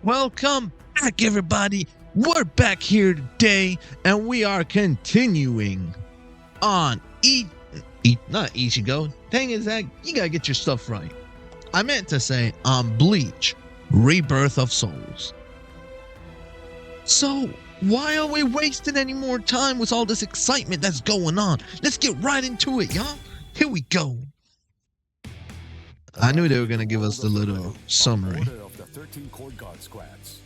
Welcome back, everybody. We're back here today, and we are continuing on not Ichigo. Thing is that you gotta get your stuff right. I meant to say on Bleach, Rebirth of Souls. So why are we wasting any more time with all this excitement that's going on? Let's get right into it, y'all. Here we go. I knew they were gonna give us the little summary. Order of the 13 Court Guard squads.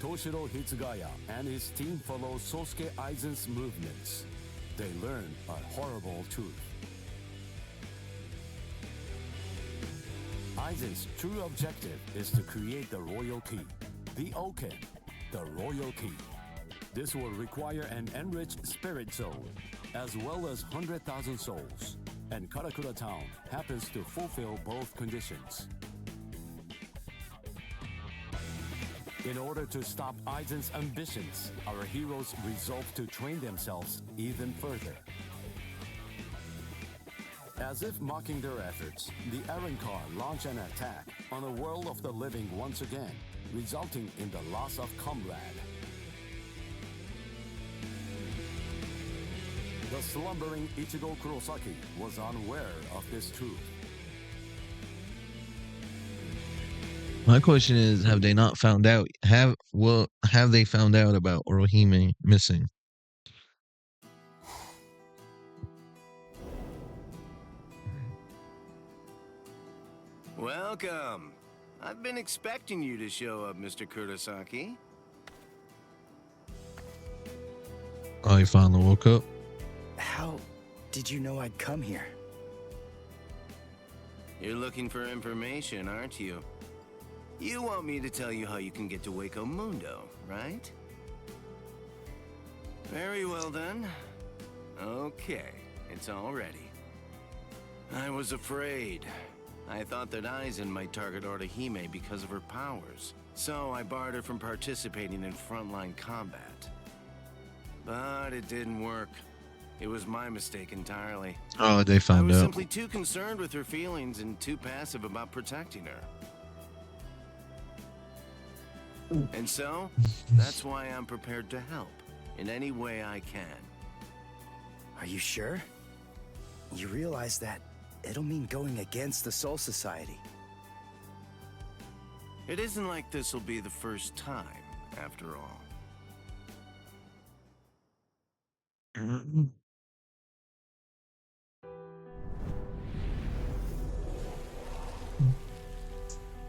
Toshiro Hitsugaya and his team follow Sosuke Aizen's movements. They learn a horrible truth. Aizen's true objective is to create the royal key, the Oken, the royal key. This will require an enriched spirit soul, as well as 100,000 souls. And Karakura Town happens to fulfill both conditions. In order to stop Aizen's ambitions, our heroes resolve to train themselves even further. As if mocking their efforts, the Arrancar launch an attack on a world of the living once again, resulting in the loss of comrade. The slumbering Ichigo Kurosaki was unaware of this truth. My question is, have they not found out? Have they found out about Orohime missing? Welcome. I've been expecting you to show up, Mr. Kurosaki. Oh, he finally woke up. How did you know I'd come here? You're looking for information, aren't you? You want me to tell you how you can get to Waco Mundo, right? Very well then. Okay, it's all ready. I was afraid. I thought that Aizen might target Orihime because of her powers, so I barred her from participating in frontline combat. But it didn't work. It was my mistake entirely. Oh, they I found was out. simply too concerned with her feelings and too passive about protecting her. And so, that's why I'm prepared to help in any way I can. Are you sure? You realize that it'll mean going against the Soul Society. It isn't like this will be the first time, after all.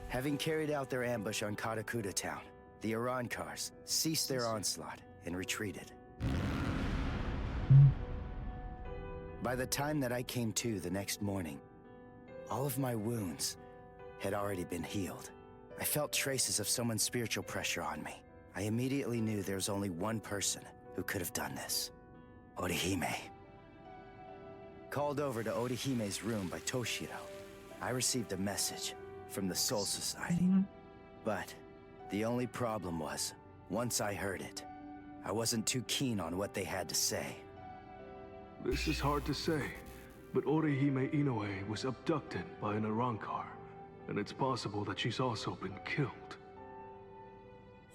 Having carried out their ambush on Karakura Town, the Arrancars ceased their onslaught and retreated. By the time that I came to the next morning, all of my wounds had already been healed. I felt traces of someone's spiritual pressure on me. I immediately knew there was only one person who could have done this. Orihime. Called over to Orihime's room by Toshiro, I received a message from the Soul Society. But the only problem was, once I heard it, I wasn't too keen on what they had to say. This is hard to say, but Orihime Inoue was abducted by an Arrancar, and it's possible that she's also been killed.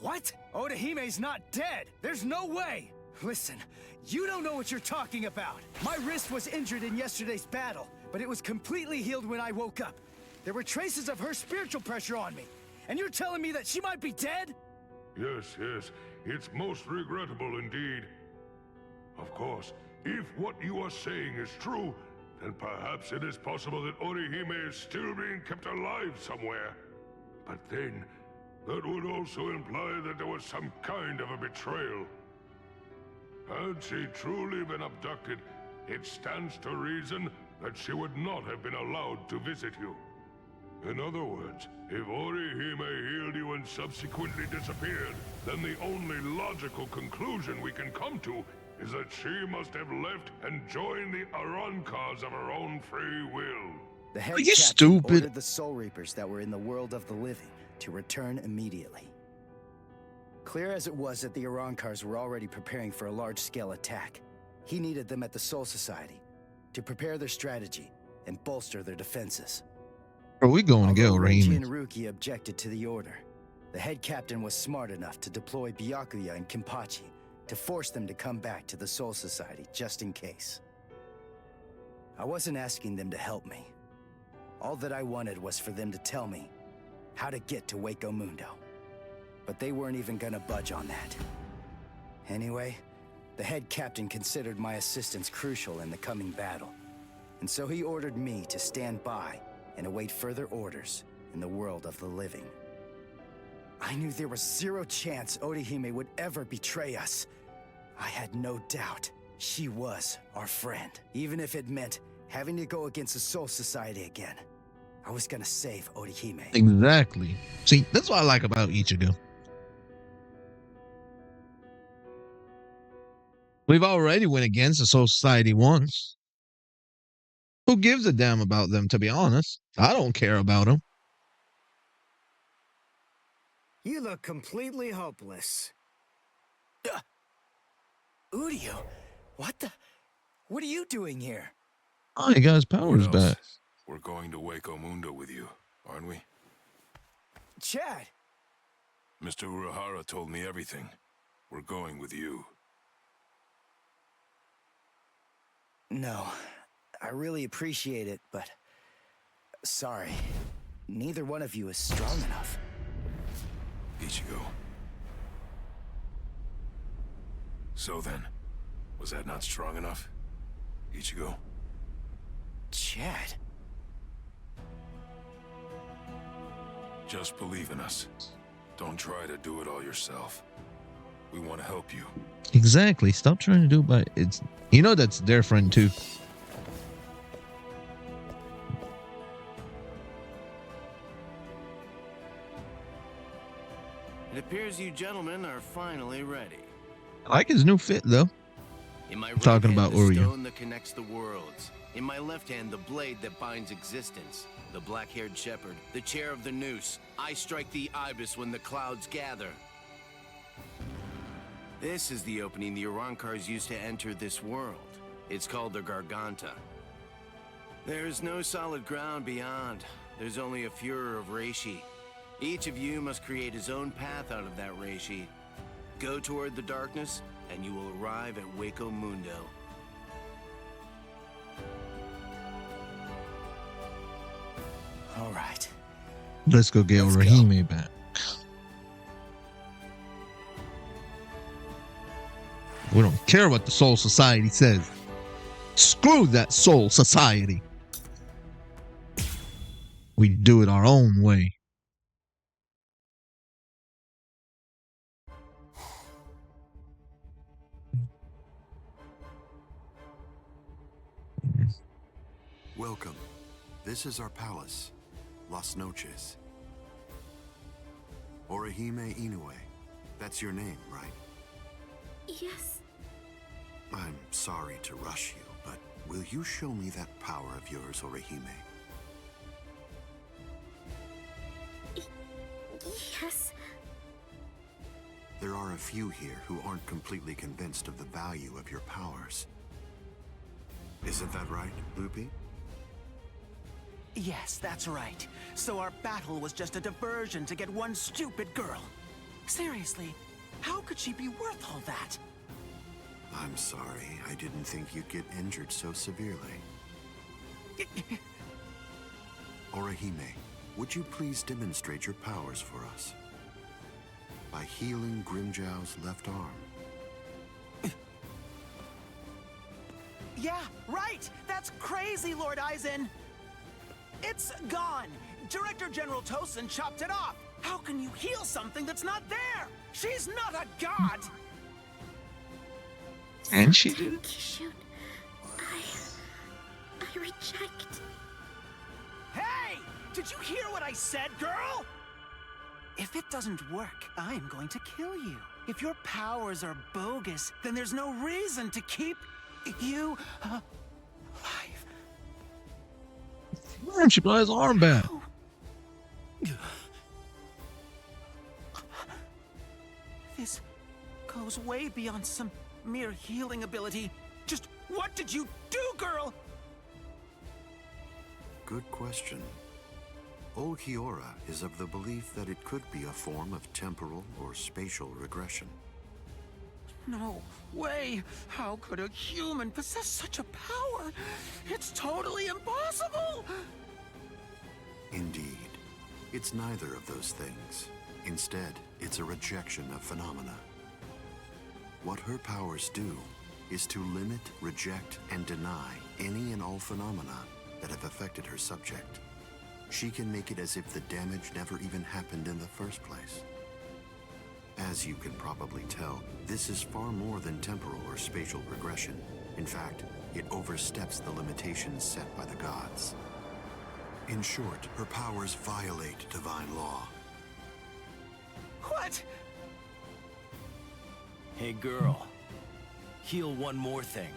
What? Odahime's not dead! There's no way! Listen, you don't know what you're talking about! My wrist was injured in yesterday's battle, but it was completely healed when I woke up. There were traces of her spiritual pressure on me, and you're telling me that she might be dead? Yes, it's most regrettable indeed. Of course, if what you are saying is true, then perhaps it is possible that Orihime is still being kept alive somewhere. But then, that would also imply that there was some kind of a betrayal. Had she truly been abducted, it stands to reason that she would not have been allowed to visit you. In other words, if Orihime healed you and subsequently disappeared, then the only logical conclusion we can come to is that she must have left and joined the Arrancars of her own free will. The head Are you captain stupid? ordered the Soul Reapers that were in the world of the living to return immediately. Clear as it was that the Arrancars were already preparing for a large-scale attack, he needed them at the Soul Society to prepare their strategy and bolster their defenses. Are we going to get Although Renji Orihime? and Ruki objected to the order, The head captain was smart enough to deploy Byakuya and Kenpachi to force them to come back to the Soul Society just in case. I wasn't asking them to help me. All that I wanted was for them to tell me how to get to Waco Mundo. But they weren't even gonna budge on that. Anyway, the head captain considered my assistance crucial in the coming battle, and so he ordered me to stand by and await further orders in the world of the living. I knew there was zero chance Orihime would ever betray us. I had no doubt she was our friend, even if it meant having to go against the Soul Society again. I was gonna save Orihime. Exactly. See, that's what I like about Ichigo. We've already went against the Soul Society once. Who gives a damn about them, to be honest? I don't care about them. You look completely hopeless. Uryu, what are you doing here? Oh, he got his powers What else? back. We're going to Waco Mundo with you, aren't we? Chad! Mr. Urahara told me everything. We're going with you. No, I really appreciate it, but sorry. Neither one of you is strong enough. Ichigo. So then, was that not strong enough? Ichigo? Chad? Just believe in us. Don't try to do it all yourself. We want to help you. Exactly. Stop trying to do it by it's. You know that's their friend too. It appears you gentlemen are finally ready. I like his new fit though. In my Talking right about hand, the Uryu. stone that connects the worlds. In my left hand, the blade that binds existence. The black-haired shepherd, the chair of the noose. I strike the ibis when the clouds gather. This is the opening the Urankars used to enter this world. It's called the Garganta. There's no solid ground beyond. There's only a furor of reishi. Each of you must create his own path out of that reishi. Go toward the darkness, and you will arrive at Waco Mundo. All right. Let's go get Let's Orihime back. We don't care what the Soul Society says. Screw that Soul Society. We do it our own way. Welcome. This is our palace, Las Noches. Orihime Inoue. That's your name, right? Yes. I'm sorry to rush you, but will you show me that power of yours, Orihime? Yes. There are a few here who aren't completely convinced of the value of your powers. Isn't that right, Lupi? Yes, that's right. So our battle was just a diversion to get one stupid girl. Seriously, how could she be worth all that? I'm sorry. I didn't think you'd get injured so severely. Orihime, would you please demonstrate your powers for us? By healing Grimjow's left arm. Yeah, right! That's crazy, Lord Aizen! It's gone! Director General Tosin chopped it off! How can you heal something that's not there? She's not a god! And she did. Kishun, I reject. Hey! Did you hear what I said, girl? If it doesn't work, I'm going to kill you. If your powers are bogus, then there's no reason to keep you alive. Man, she brought his arm back. This goes way beyond some mere healing ability. Just what did you do, girl? Good question. Old Kiora is of the belief that it could be a form of temporal or spatial regression. No way! How could a human possess such a power? It's totally impossible! Indeed. It's neither of those things. Instead, it's a rejection of phenomena. What her powers do is to limit, reject, and deny any and all phenomena that have affected her subject. She can make it as if the damage never even happened in the first place. As you can probably tell, this is far more than temporal or spatial regression. In fact, it oversteps the limitations set by the gods. In short, her powers violate divine law. What? Hey girl, heal one more thing.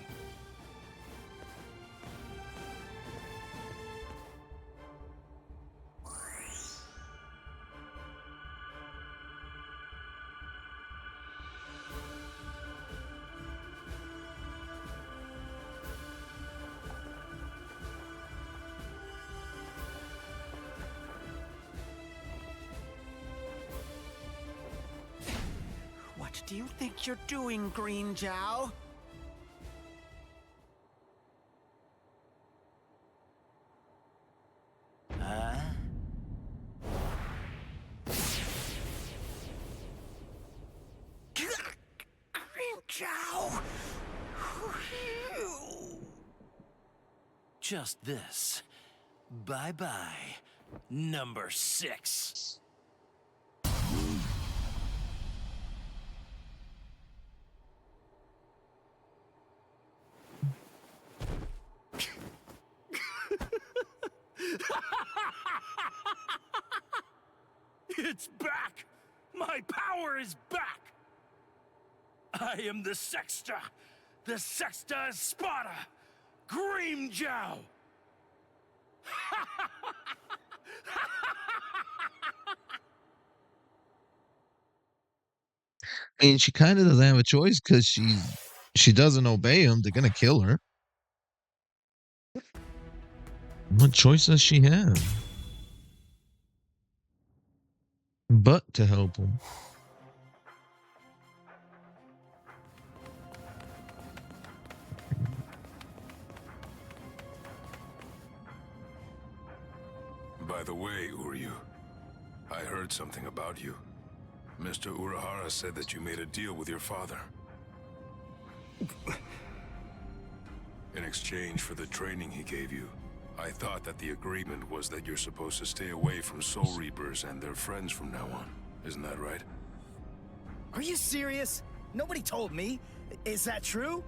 What do you think you're doing, Green Jow? Huh? Green Jow! Just this. Bye-bye, number 6. It's back! My power is back! I am the Sexta Espada, Grimjow! I mean, she kind of doesn't have a choice because she doesn't obey him. They're gonna kill her. What choice does she have? But to help him. By the way, Uryu, I heard something about you. Mr. Urahara said that you made a deal with your father. In exchange for the training he gave you, I thought that the agreement was that you're supposed to stay away from Soul Reapers and their friends from now on. Isn't that right? Are you serious? Nobody told me. Is that true?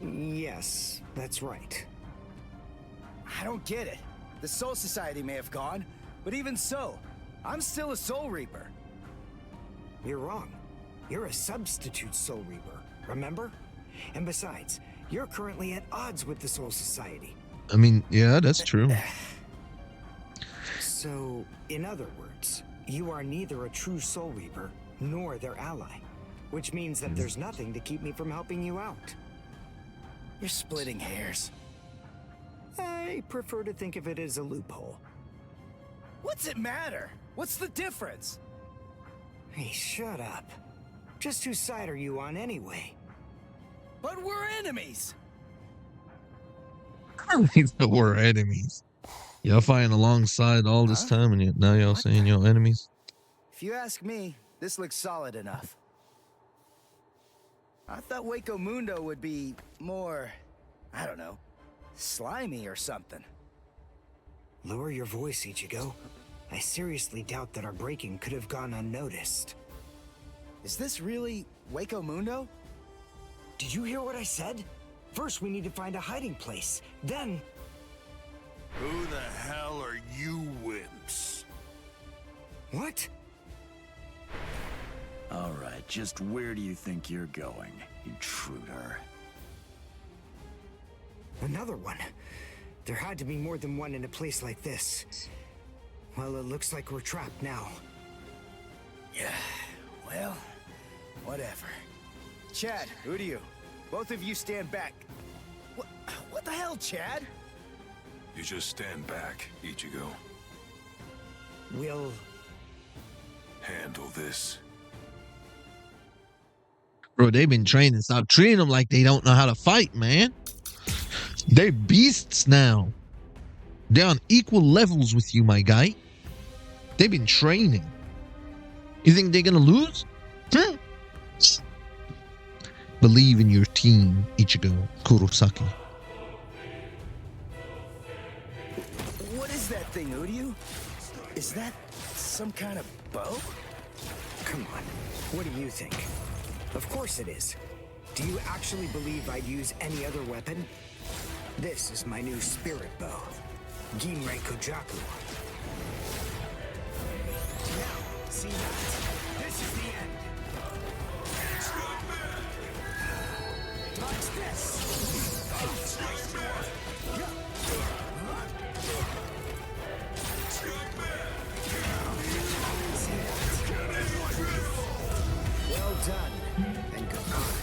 Yes, that's right. I don't get it. The Soul Society may have gone, but even so, I'm still a Soul Reaper. You're wrong. You're a substitute Soul Reaper, remember? And besides, you're currently at odds with the Soul Society. I mean, yeah, that's true. So, in other words, you are neither a true Soul Reaper nor their ally, which means that there's nothing to keep me from helping you out. You're splitting hairs. I prefer to think of it as a loophole. What's it matter? What's the difference? Hey, shut up. Just whose side are you on anyway? But we're enemies! We're enemies. Y'all fighting alongside all this time, and now y'all saying y'all enemies? If you ask me, this looks solid enough. I thought Waco Mundo would be more, I don't know, slimy or something. Lower your voice, Ichigo. I seriously doubt that our breaking could have gone unnoticed. Is this really Waco Mundo? Did you hear what I said? First, we need to find a hiding place. Then... Who the hell are you wimps? What? All right, just where do you think you're going, intruder? Another one. There had to be more than one in a place like this. Well, it looks like we're trapped now. Yeah, well, whatever. Chad, Uryu, both of you stand back. What the hell, Chad? You just stand back, Ichigo. we'll handle this. Bro, they've been training. Stop treating them like they don't know how to fight, man. They're beasts now. They're on equal levels with you, my guy. They've been training. You think they're gonna lose? Believe in your team, Ichigo Kurosaki. What is that thing, Uryu? Is that some kind of bow? Come on. What do you think? Of course it is. Do you actually believe I'd use any other weapon? This is my new spirit bow, Ginrei Kojaku. Now, see that? This is the end. Dodge this. Well done, and goodbye.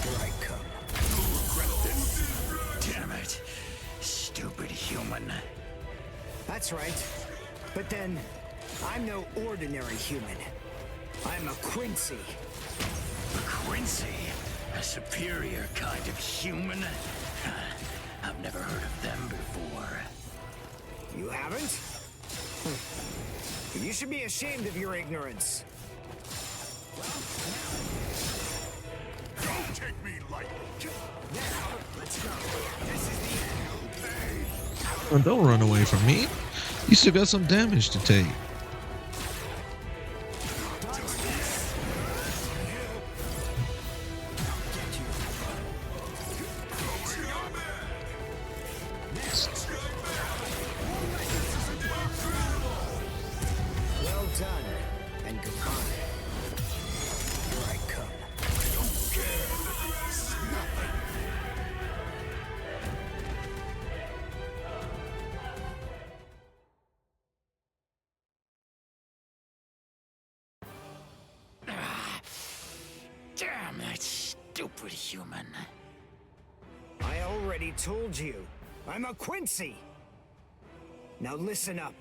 Here I come. Damn it. Stupid human. That's right. But then, I'm no ordinary human. I'm a Quincy. Quincy? A superior kind of human? I've never heard of them before. You haven't? You should be ashamed of your ignorance. Don't take me lightly. Now, let's go. This is the end. Oh, don't run away from me. You still got some damage to take. Well done, and goodbye. Here I come. Damn that stupid human. I already told you, I'm a Quincy. Now listen up.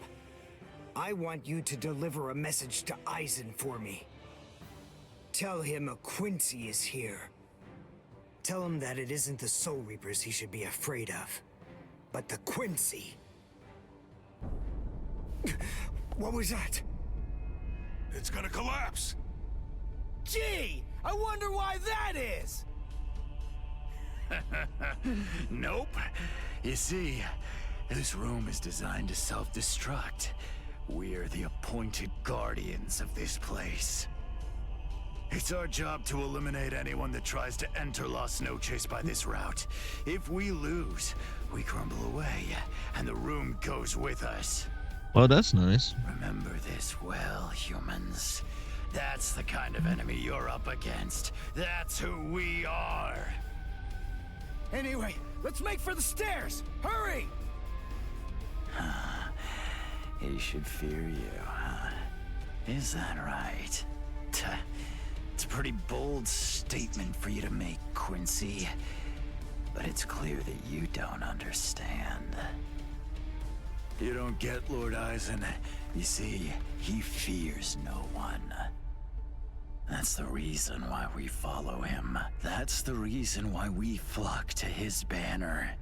I want you to deliver a message to Aizen for me. Tell him a Quincy is here. Tell him that it isn't the Soul Reapers he should be afraid of, but the Quincy. What was that? It's gonna collapse. Gee, I wonder why that is. Nope. You see, this room is designed to self-destruct. We're the appointed guardians of this place. It's our job to eliminate anyone that tries to enter Las Noches by this route. If we lose, we crumble away, and the room goes with us. Oh, that's nice. Remember this well, humans. That's the kind of enemy you're up against. That's who we are. Anyway, let's make for the stairs. Hurry! He should fear you, huh? Is that right? It's a pretty bold statement for you to make, Quincy. But it's clear that you don't understand. You don't get Lord Aizen. You see, he fears no one. That's the reason why we follow him. That's the reason why we flock to his banner.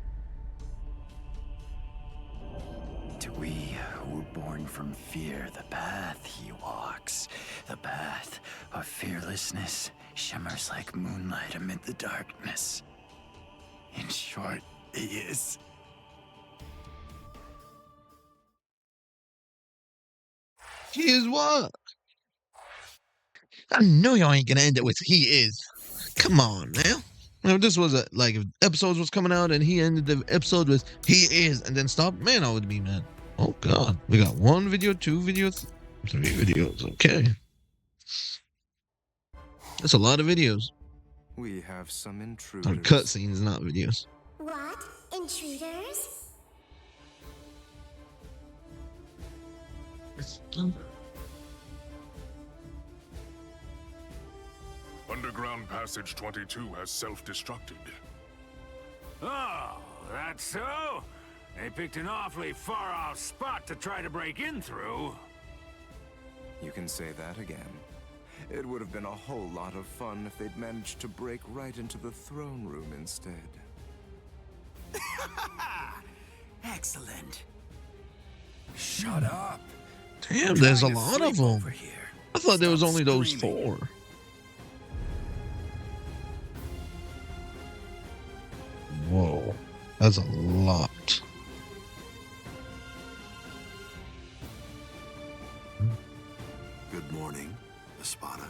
To we who were born from fear, the path he walks, the path of fearlessness, shimmers like moonlight amid the darkness. In short, he is... He is what? I know y'all ain't gonna end it with he is. Come on now. You know, if this was like if episodes was coming out and he ended the episode with he is and then stopped, man, I would be mad. Oh god. We got 1 video, 2 videos, 3 videos. Okay. That's a lot of videos. We have some Or intruders. cutscenes, not videos. What? Intruders? Underground Passage 22 has self-destructed. Oh, that's so? They picked an awfully far-off spot to try to break in through. You can say that again. It would have been a whole lot of fun if they'd managed to break right into the throne room instead. Excellent. Shut up. Damn, there's a lot of them. I thought there was only those 4. Whoa, that's a lot. Good morning, Espada.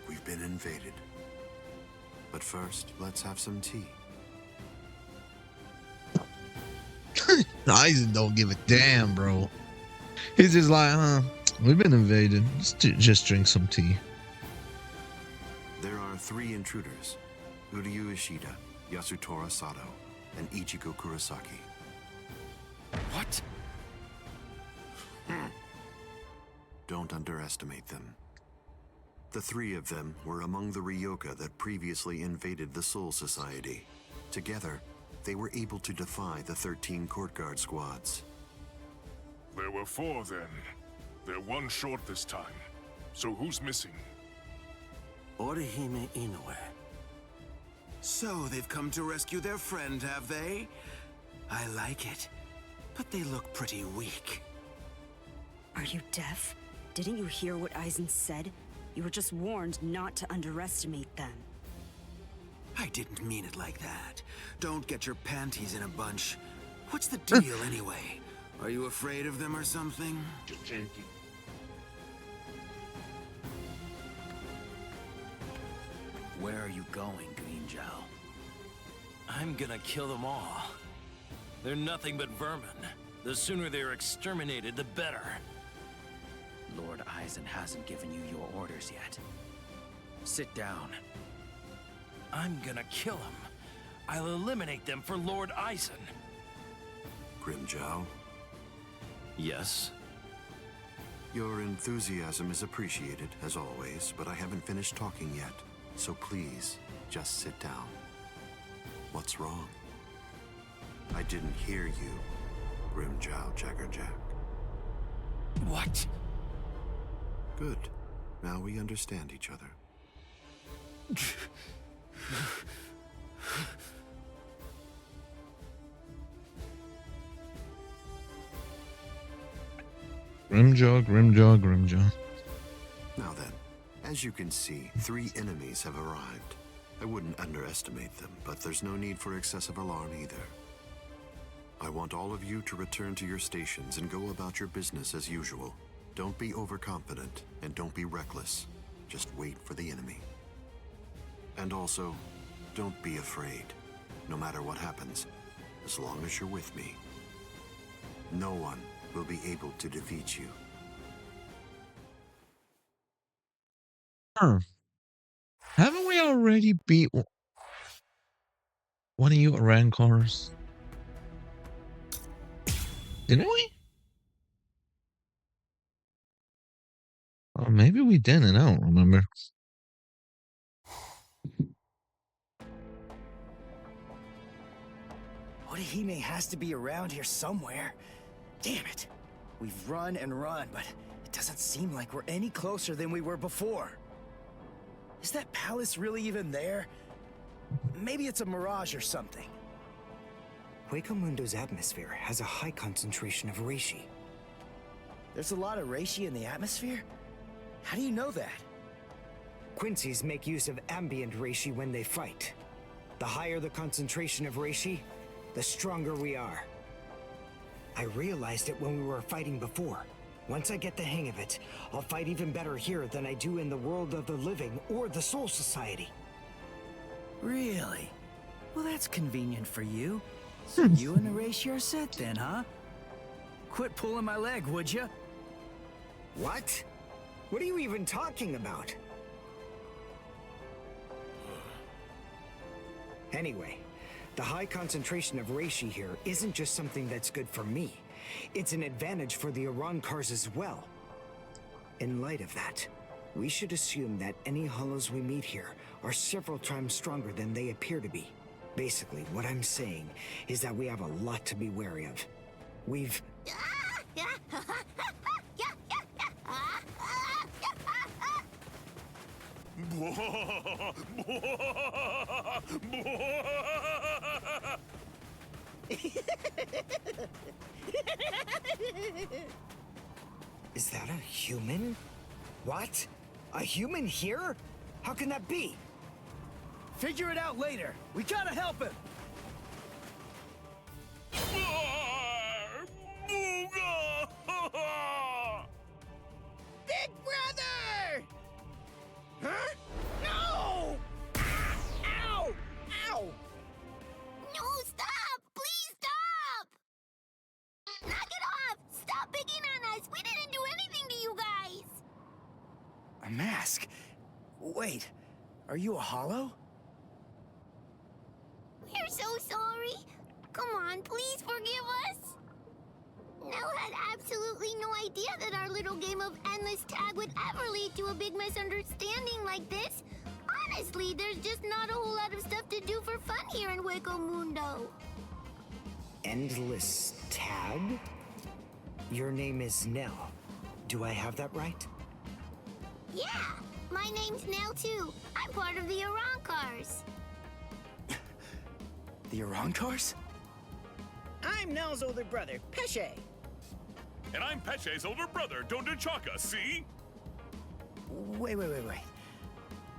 We've been invaded. But first, let's have some tea. Aizen don't give a damn, bro. He's just like, we've been invaded. Just drink some tea. There are 3 intruders. Uryu Ishida, Yasutora Sato, and Ichiko Kurosaki. What? Don't underestimate them. The 3 of them were among the Ryoka that previously invaded the Soul Society. Together, they were able to defy the 13 court guard squads. There were 4 then. They're 1 short this time. So who's missing? Orihime Inoue. So they've come to rescue their friend, have they? I like it. But they look pretty weak. Are you deaf? Didn't you hear what Aizen said? You were just warned not to underestimate them. I didn't mean it like that. Don't get your panties in a bunch. What's the deal anyway? Are you afraid of them or something? Where are you going, Green Zhao? I'm gonna kill them all. They're nothing but vermin. The sooner they're exterminated, the better. Lord Aizen hasn't given you your orders yet. Sit down. I'm gonna kill them. I'll eliminate them for Lord Aizen. Grimjow, Yes? your enthusiasm is appreciated, as always, but I haven't finished talking yet. So please, just sit down. What's wrong? I didn't hear you, Grimjow Jaggerjack. What? Good. Now we understand each other. Grimjaw. Now then, as you can see, 3 enemies have arrived. I wouldn't underestimate them, but there's no need for excessive alarm either. I want all of you to return to your stations and go about your business as usual. Don't be overconfident, and don't be reckless. Just wait for the enemy. And also, don't be afraid. No matter what happens, as long as you're with me, no one will be able to defeat you. Haven't we already beat one of you Rancors? Didn't we? Or maybe we didn't. I don't remember. Orihime has to be around here somewhere. Damn it. We've run and run, but it doesn't seem like we're any closer than we were before. Is that palace really even there? Maybe it's a mirage or something. Huecomundo's atmosphere has a high concentration of reishi. There's a lot of reishi in the atmosphere? How do you know that? Quincy's make use of ambient reishi when they fight. The higher the concentration of reishi, the stronger we are. I realized it when we were fighting before. Once I get the hang of it, I'll fight even better here than I do in the world of the living or the Soul Society. Really? Well, that's convenient for you. So you and the reishi are set then, huh? Quit pulling my leg, would you? What? What are you even talking about? Anyway, the high concentration of reishi here isn't just something that's good for me. It's an advantage for the Arancars as well. In light of that, we should assume that any hollows we meet here are several times stronger than they appear to be. Basically, what I'm saying is that we have a lot to be wary of. We've... Is that a human? What? A human here? How can that be? Figure it out later. We gotta help him. Big brother! Huh? No! Ow! Ow! No, stop! Please stop! Knock it off! Stop picking on us! We didn't do anything to you guys! A mask? Wait, are you a hollow? We're so sorry. Come on, please forgive us. Nell had absolutely no idea that our little game of endless tag would ever lead to a big misunderstanding like this. Honestly, there's just not a whole lot of stuff to do for fun here in Hueco Mundo. Endless tag? Your name is Nell. Do I have that right? Yeah, my name's Nell too. I'm part of the Arancars. The Arancars? I'm Nell's older brother, Pesce. And I'm Pesce's older brother, Dondenchaka, see? Wait.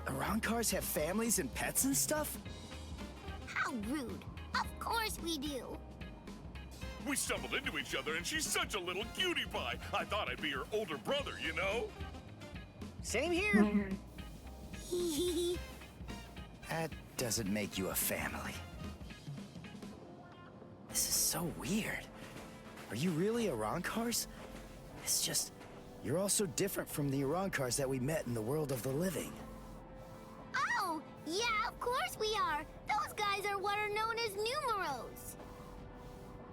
Arancars have families and pets and stuff? How rude. Of course we do. We stumbled into each other and she's such a little cutie pie. I thought I'd be her older brother, you know? Same here. That doesn't make you a family. This is so weird. Are you really Arancars? It's just, you're all so different from the Arancars that we met in the world of the living. Oh, yeah, of course we are. Those guys are what are known as numeros.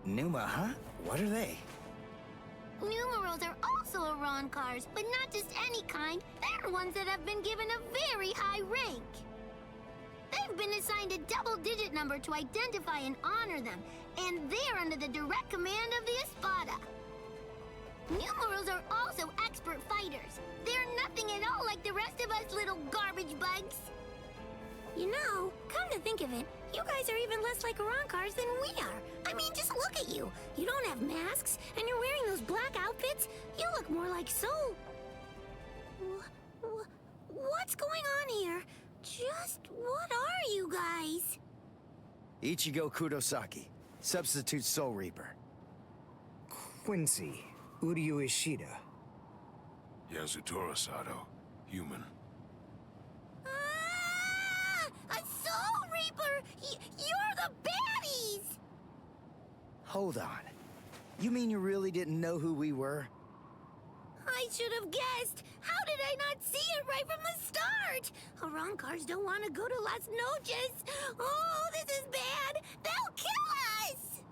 Numa, huh? What are they? Numeros are also Arancars, but not just any kind. They're ones that have been given a very high rank. They've been assigned a double-digit number to identify and honor them, and they're under the direct command of the Espada. Numerals are also expert fighters. They're nothing at all like the rest of us little garbage bugs. You know, come to think of it, you guys are even less like Arancars than we are. I mean, just look at you. You don't have masks, and you're wearing those black outfits. You look more like Soul. What's going on here? Just what are you guys? Ichigo Kurosaki, substitute Soul Reaper. Quincy, Uryu Ishida. Yasutora Sato, human. A Soul Reaper! You're the baddies! Hold on. You mean you really didn't know who we were? I should have guessed. How did I not see it right from the start? Arancars don't want to go to Las Noches. Oh, this is bad. They'll kill us.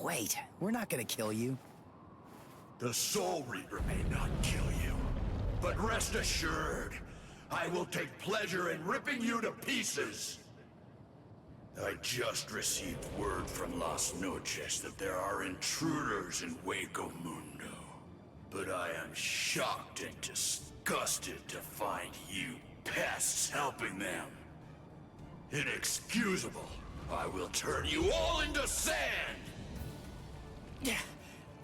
Wait, we're not gonna kill you. The Soul Reaper may not kill you, but rest assured, I will take pleasure in ripping you to pieces. I just received word from Las Noches that there are intruders in Hueco Mundo. But I am shocked and disgusted to find you pests helping them. Inexcusable. I will turn you all into sand! Yeah,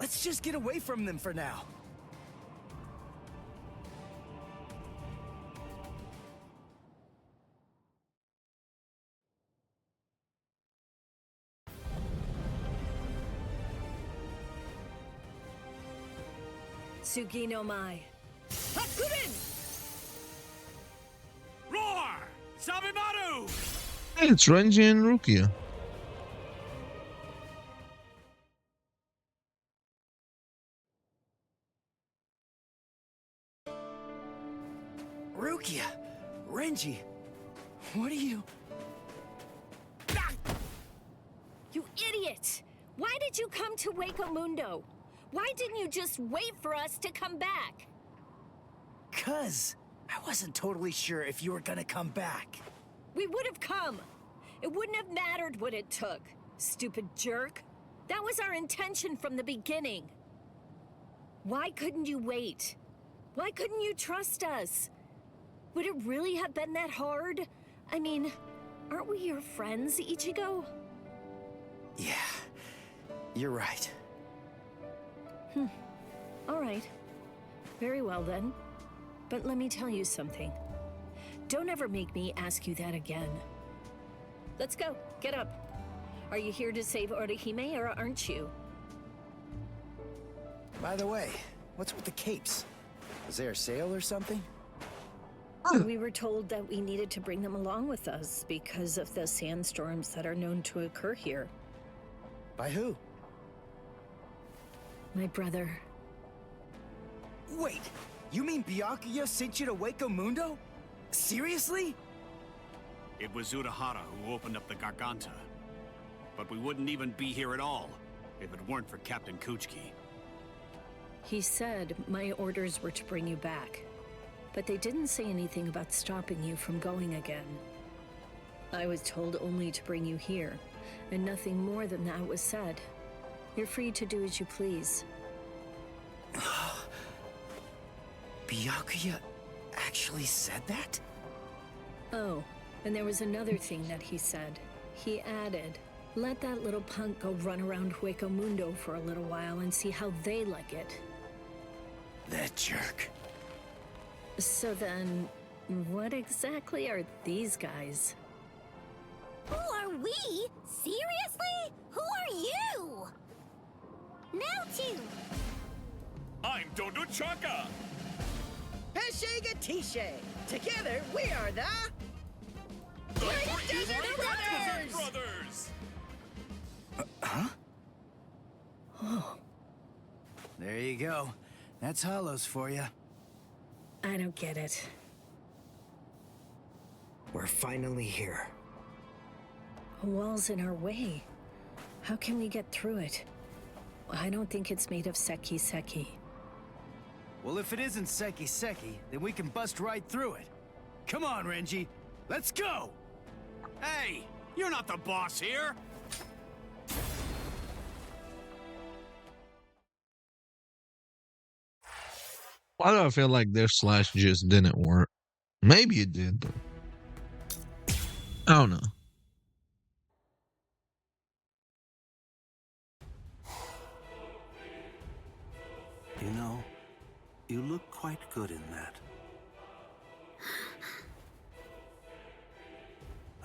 let's just get away from them for now. Tsugi no Mai. Hakurin! Roar! Sabimaru! It's Renji and Rukia. Rukia! Renji! What are you... You idiot! Why did you come to Hueco Mundo? Why didn't you just wait for us to come back? 'Cause I wasn't totally sure if you were gonna come back. We would have come. It wouldn't have mattered what it took, stupid jerk. That was our intention from the beginning. Why couldn't you wait? Why couldn't you trust us? Would it really have been that hard? I mean, aren't we your friends, Ichigo? Yeah, you're right. All right. Very well then. But let me tell you something. Don't ever make me ask you that again. Let's go. Get up. Are you here to save Orihime or aren't you? By the way, what's with the capes? Was there a sale or something? We were told that we needed to bring them along with us because of the sandstorms that are known to occur here. By who? My brother. Wait, you mean Byakuya sent you to Waco Mundo? Seriously? It was Urahara who opened up the Garganta. But we wouldn't even be here at all if it weren't for Captain Kuchiki. He said my orders were to bring you back, but they didn't say anything about stopping you from going again. I was told only to bring you here, and nothing more than that was said. You're free to do as you please. Byakuya actually said that? Oh, and there was another thing that he said. He added, let that little punk go run around Hueco Mundo for a little while and see how they like it. That jerk. So then, what exactly are these guys? Who are we? Seriously? Who are you? Meltu! I'm Dodo Chaka! Heshega Tishe! Together, we are the... Brothers! Huh? Oh. There you go. That's Hollows for you. I don't get it. We're finally here. A wall's in our way. How can we get through it? I don't think it's made of seki. Well, if it isn't seki, then we can bust right through it. Come on, Renji. Let's go! Hey, you're not the boss here! Why do I feel like their slash just didn't work? Maybe it did, but I don't know. You know, you look quite good in that.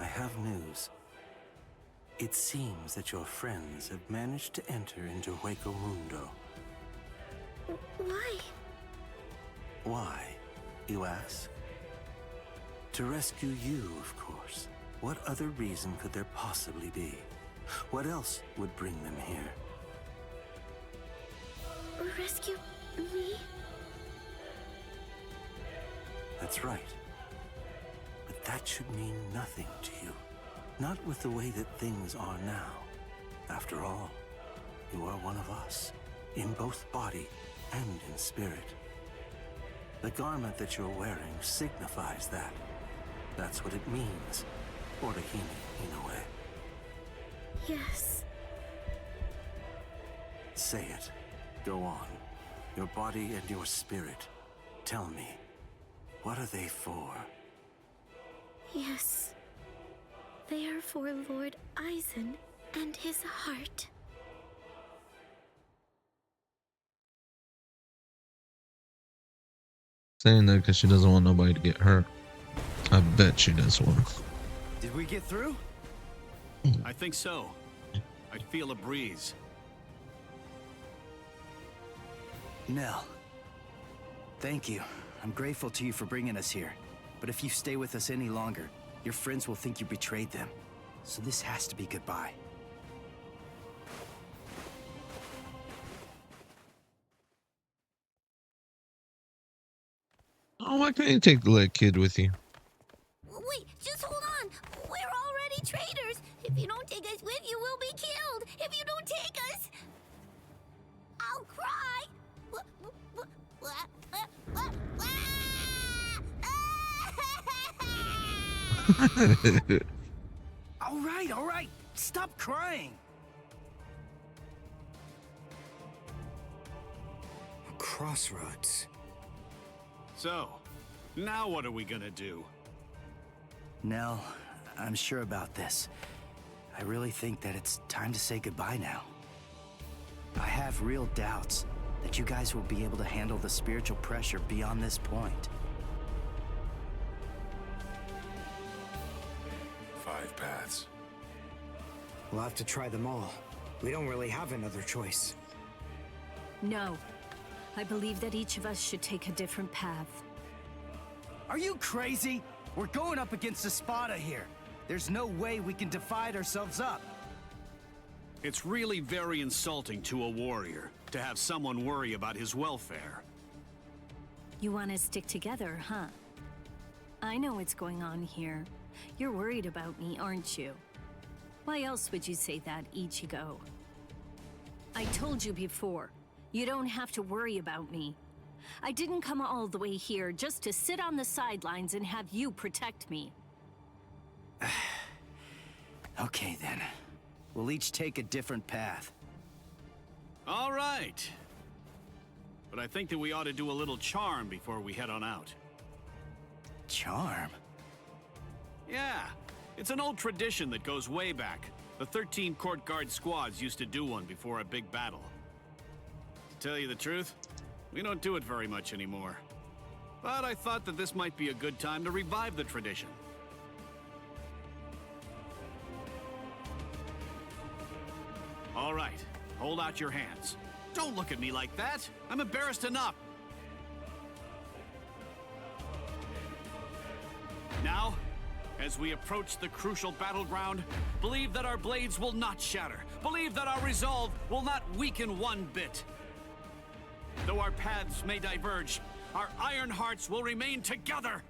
I have news. It seems that your friends have managed to enter into Hueco Mundo. Why? Why, you ask? To rescue you, of course. What other reason could there possibly be? What else would bring them here? Rescue me? That's right. But that should mean nothing to you. Not with the way that things are now. After all, you are one of us, in both body and in spirit. The garment that you're wearing signifies that. That's what it means, Orihime, in a way. Yes. Say it. Go on. Your body and your spirit. Tell me, what are they for? Yes. They are for Lord Aizen and his heart. Saying that because she doesn't want nobody to get hurt. I bet she does want. Did we get through? I think so. I feel a breeze. Nell. Thank you. I'm grateful to you for bringing us here. But if you stay with us any longer, your friends will think you betrayed them. So this has to be goodbye. Oh, why can't you take the little kid with you? Wait, just hold on. We're already traitors. If you don't take us with you, we'll be killed. If you don't take us, I'll cry. All crying. A crossroads. So, now what are we gonna do? Nell, I'm sure about this. I really think that it's time to say goodbye now. I have real doubts that you guys will be able to handle the spiritual pressure beyond this point. 5 paths. We'll have to try them all. We don't really have another choice. No. I believe that each of us should take a different path. Are you crazy? We're going up against Espada here. There's no way we can divide ourselves up. It's really very insulting to a warrior to have someone worry about his welfare. You want to stick together, huh? I know what's going on here. You're worried about me, aren't you? Why else would you say that, Ichigo? I told you before, you don't have to worry about me. I didn't come all the way here just to sit on the sidelines and have you protect me. Okay then. We'll each take a different path. All right. But I think that we ought to do a little charm before we head on out. Charm? Yeah, it's an old tradition that goes way back. The 13 court guard squads used to do one before a big battle. To tell you the truth, we don't do it very much anymore. But I thought that this might be a good time to revive the tradition. All right, hold out your hands. Don't look at me like that. I'm embarrassed enough. Now, as we approach the crucial battleground, believe that our blades will not shatter. Believe that our resolve will not weaken one bit. Though our paths may diverge, our iron hearts will remain together.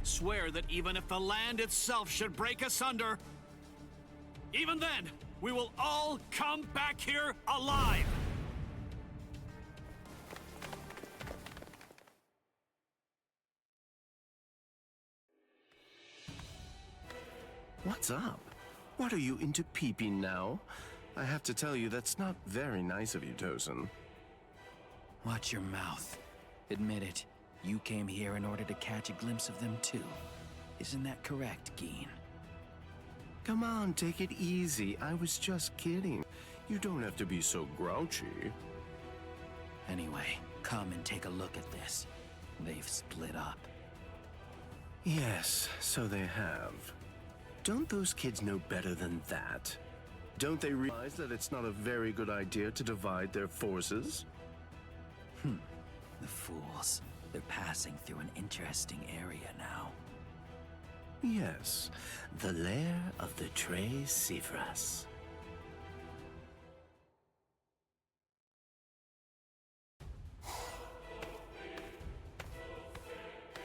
Swear that even if the land itself should break asunder, even then, we will all come back here alive! What's up? What are you into peeping now? I have to tell you, that's not very nice of you, Tosin. Watch your mouth. Admit it. You came here in order to catch a glimpse of them too. Isn't that correct, Geen? Come on, take it easy. I was just kidding. You don't have to be so grouchy. Anyway, come and take a look at this. They've split up. Yes, so they have. Don't those kids know better than that? Don't they realize that it's not a very good idea to divide their forces? The fools. They're passing through an interesting area now. Yes, the lair of the Tres Cifras.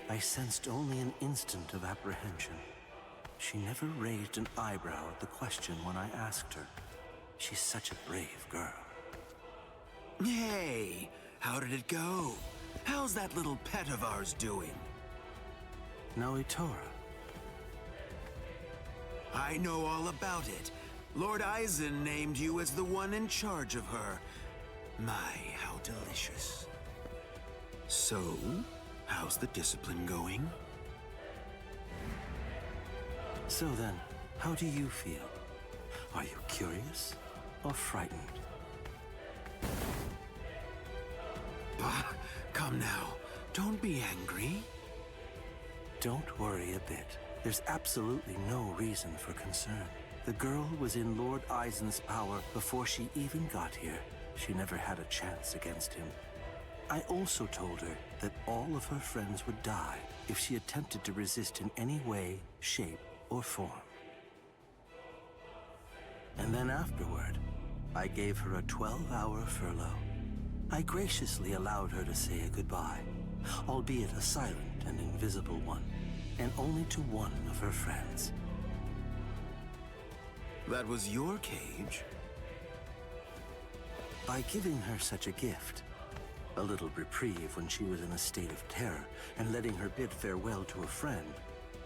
I sensed only an instant of apprehension. She never raised an eyebrow at the question when I asked her. She's such a brave girl. Hey, how did it go? How's that little pet of ours doing? Noitora. I know all about it. Lord Eisen named you as the one in charge of her. My, how delicious. So, how's the discipline going? So then, how do you feel? Are you curious or frightened? Bah, come now. Don't be angry. Don't worry a bit. There's absolutely no reason for concern. The girl was in Lord Eisen's power before she even got here. She never had a chance against him. I also told her that all of her friends would die if she attempted to resist in any way, shape, or form. And then afterward, I gave her a 12-hour furlough. I graciously allowed her to say a goodbye, albeit a silent and invisible one, and only to one of her friends. That was your cage? By giving her such a gift, a little reprieve when she was in a state of terror, and letting her bid farewell to a friend,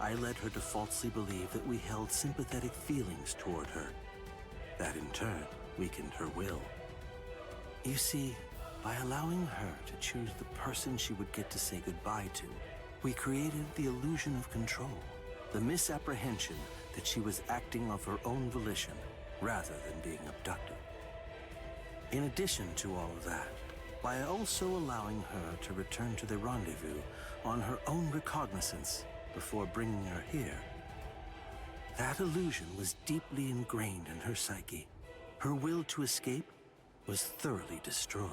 I led her to falsely believe that we held sympathetic feelings toward her. That in turn weakened her will. You see, by allowing her to choose the person she would get to say goodbye to, we created the illusion of control, the misapprehension that she was acting of her own volition rather than being abducted. In addition to all of that, by also allowing her to return to the rendezvous on her own recognizance before bringing her here, that illusion was deeply ingrained in her psyche. Her will to escape was thoroughly destroyed.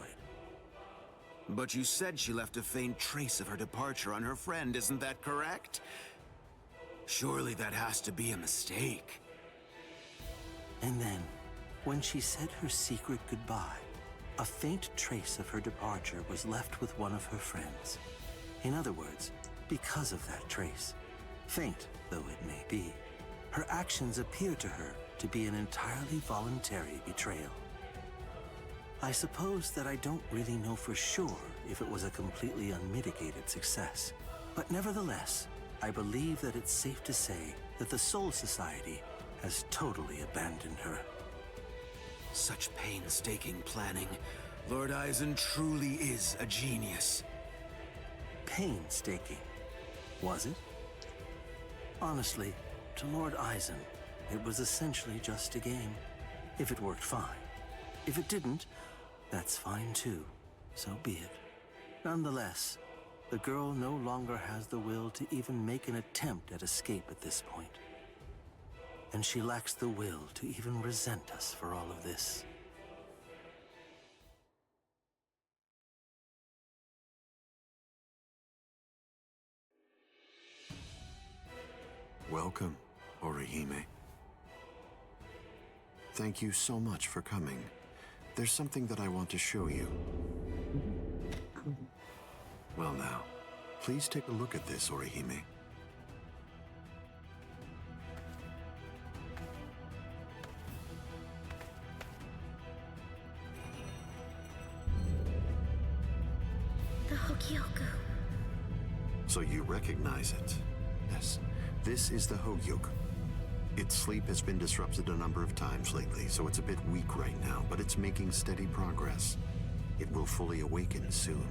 But you said she left a faint trace of her departure on her friend, isn't that correct? Surely that has to be a mistake. And then, when she said her secret goodbye, a faint trace of her departure was left with one of her friends. In other words, because of that trace, faint though it may be, her actions appear to her to be an entirely voluntary betrayal. I suppose that I don't really know for sure if it was a completely unmitigated success, but nevertheless, I believe that it's safe to say that the Soul Society has totally abandoned her. Such painstaking planning. Lord Eisen truly is a genius. Painstaking, was it? Honestly, to Lord Eisen, it was essentially just a game. If it worked, fine. If it didn't, that's fine too. So be it. Nonetheless, the girl no longer has the will to even make an attempt at escape at this point. And she lacks the will to even resent us for all of this. Welcome, Orihime. Thank you so much for coming. There's something that I want to show you. Well now, please take a look at this, Orihime. The Hogyoku. So you recognize it? Yes, this is the Hogyoku. Its sleep has been disrupted a number of times lately, so it's a bit weak right now, but it's making steady progress. It will fully awaken soon.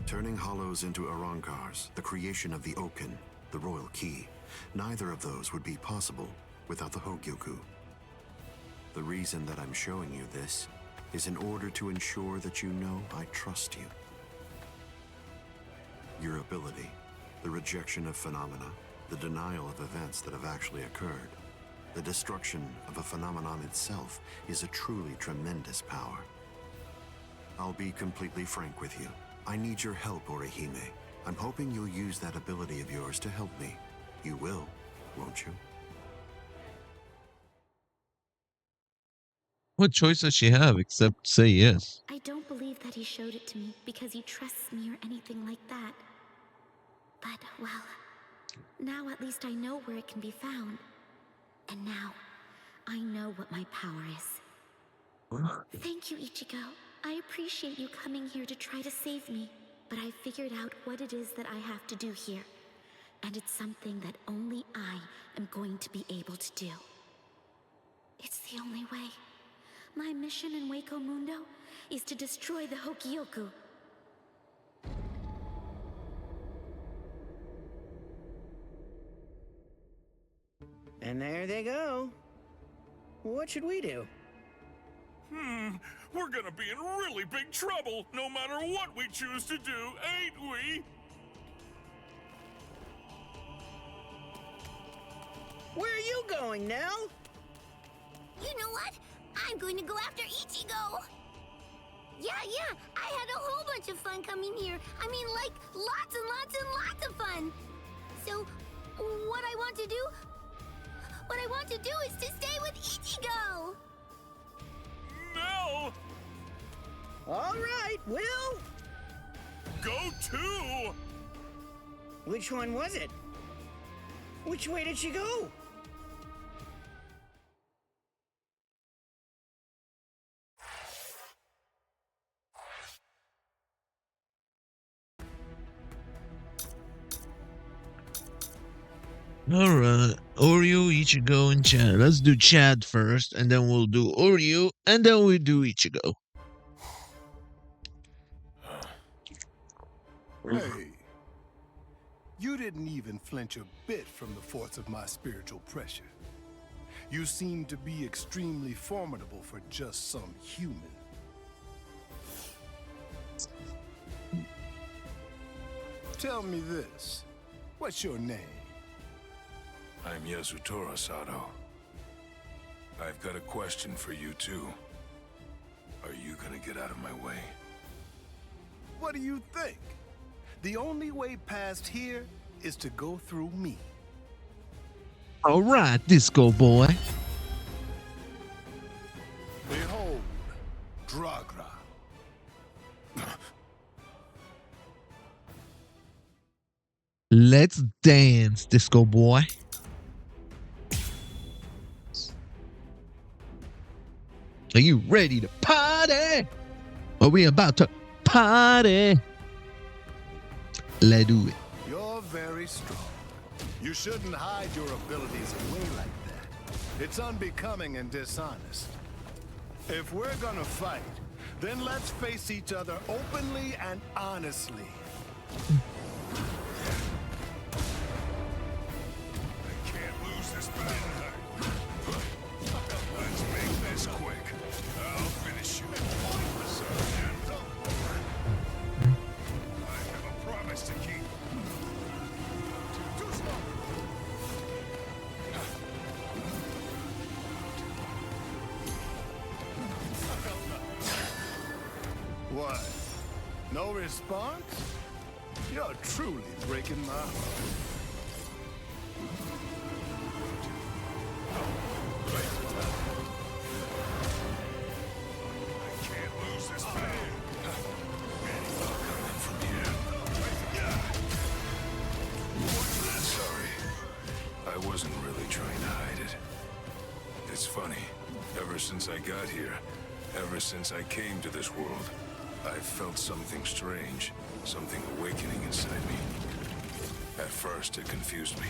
Turning hollows into Arankars, the creation of the Oken, the royal key, neither of those would be possible without the Hogyoku. The reason that I'm showing you this is in order to ensure that you know I trust you. Your ability, the rejection of phenomena, the denial of events that have actually occurred, the destruction of a phenomenon itself is a truly tremendous power. I'll be completely frank with you. I need your help, Orihime. I'm hoping you'll use that ability of yours to help me. You will, won't you? What choice does she have except say yes? I don't believe that he showed it to me because he trusts me or anything like that. But, well, now at least I know where it can be found. And now, I know what my power is. Thank you, Ichigo. I appreciate you coming here to try to save me. But I figured out what it is that I have to do here. And it's something that only I am going to be able to do. It's the only way. My mission in Hueco Mundo is to destroy the Hogyoku. And there they go. What should we do? We're gonna be in really big trouble, no matter what we choose to do, ain't we? Where are you going, Nell? You know what? I'm going to go after Ichigo! Yeah, I had a whole bunch of fun coming here. I mean, like, lots and lots and lots of fun. So, what I want to do is to stay with Ichigo! No! All right, Will! Go too! Which one was it? Which way did she go? Alright, Oreo, Ichigo, and Chad. Let's do Chad first, and then we'll do Oreo, and then we'll do Ichigo. Hey, you didn't even flinch a bit from the force of my spiritual pressure. You seem to be extremely formidable for just some human. Tell me this, what's your name? I'm Yasutora Sato. I've got a question for you too. Are you gonna get out of my way? What do you think? The only way past here is to go through me. Alright, Disco Boy. Behold, Dragra. Let's dance, Disco Boy. Are you ready to party? Are we about to party? Let's do it. You're very strong. You shouldn't hide your abilities away like that. It's unbecoming and dishonest. If we're gonna fight, then let's face each other openly and honestly. I can't lose this battle. Let's make this quick. I'll finish you. I have a promise to keep. Too slow. What? No response? You're truly breaking my heart. I can't lose this battle. Coming from here. Sorry. I wasn't really trying to hide it. It's funny. Ever since I got here, ever since I came to this world, I felt something strange, something awakening inside me. At first, it confused me.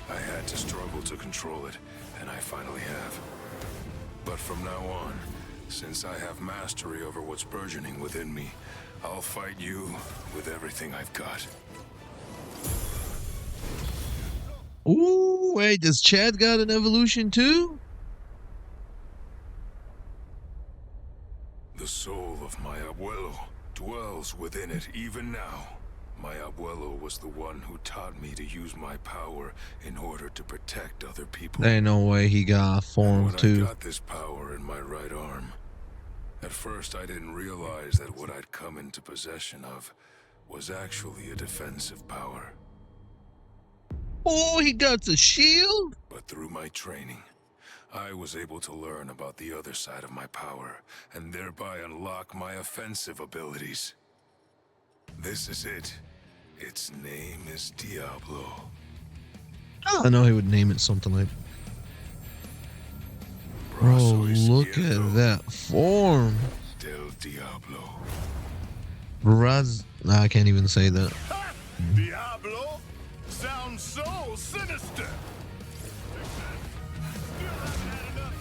I had to struggle to control it, and I finally have. But from now on, since I have mastery over what's burgeoning within me, I'll fight you with everything I've got. Ooh, wait, does Chad got an evolution too? The soul of my abuelo dwells within it even now. My abuelo was the one who taught me to use my power in order to protect other people. There ain't no way he got a form When too. I got this power in my right arm, at first I didn't realize that what I'd come into possession of was actually a defensive power. Oh, he got a shield? But through my training, I was able to learn about the other side of my power, and thereby unlock my offensive abilities. This is it. Its name is Diablo. I know he would name it something like... Bro, look at that form. Del Diablo. Nah, I can't even say that. Diablo? Sounds so sinister.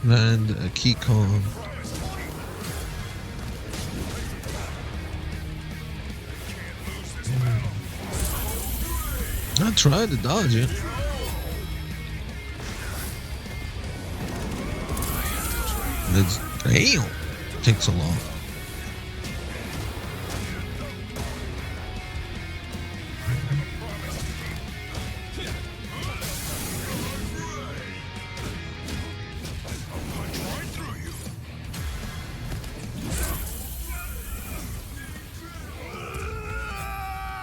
And a key con. I tried to dodge it. It's damn. Takes so long.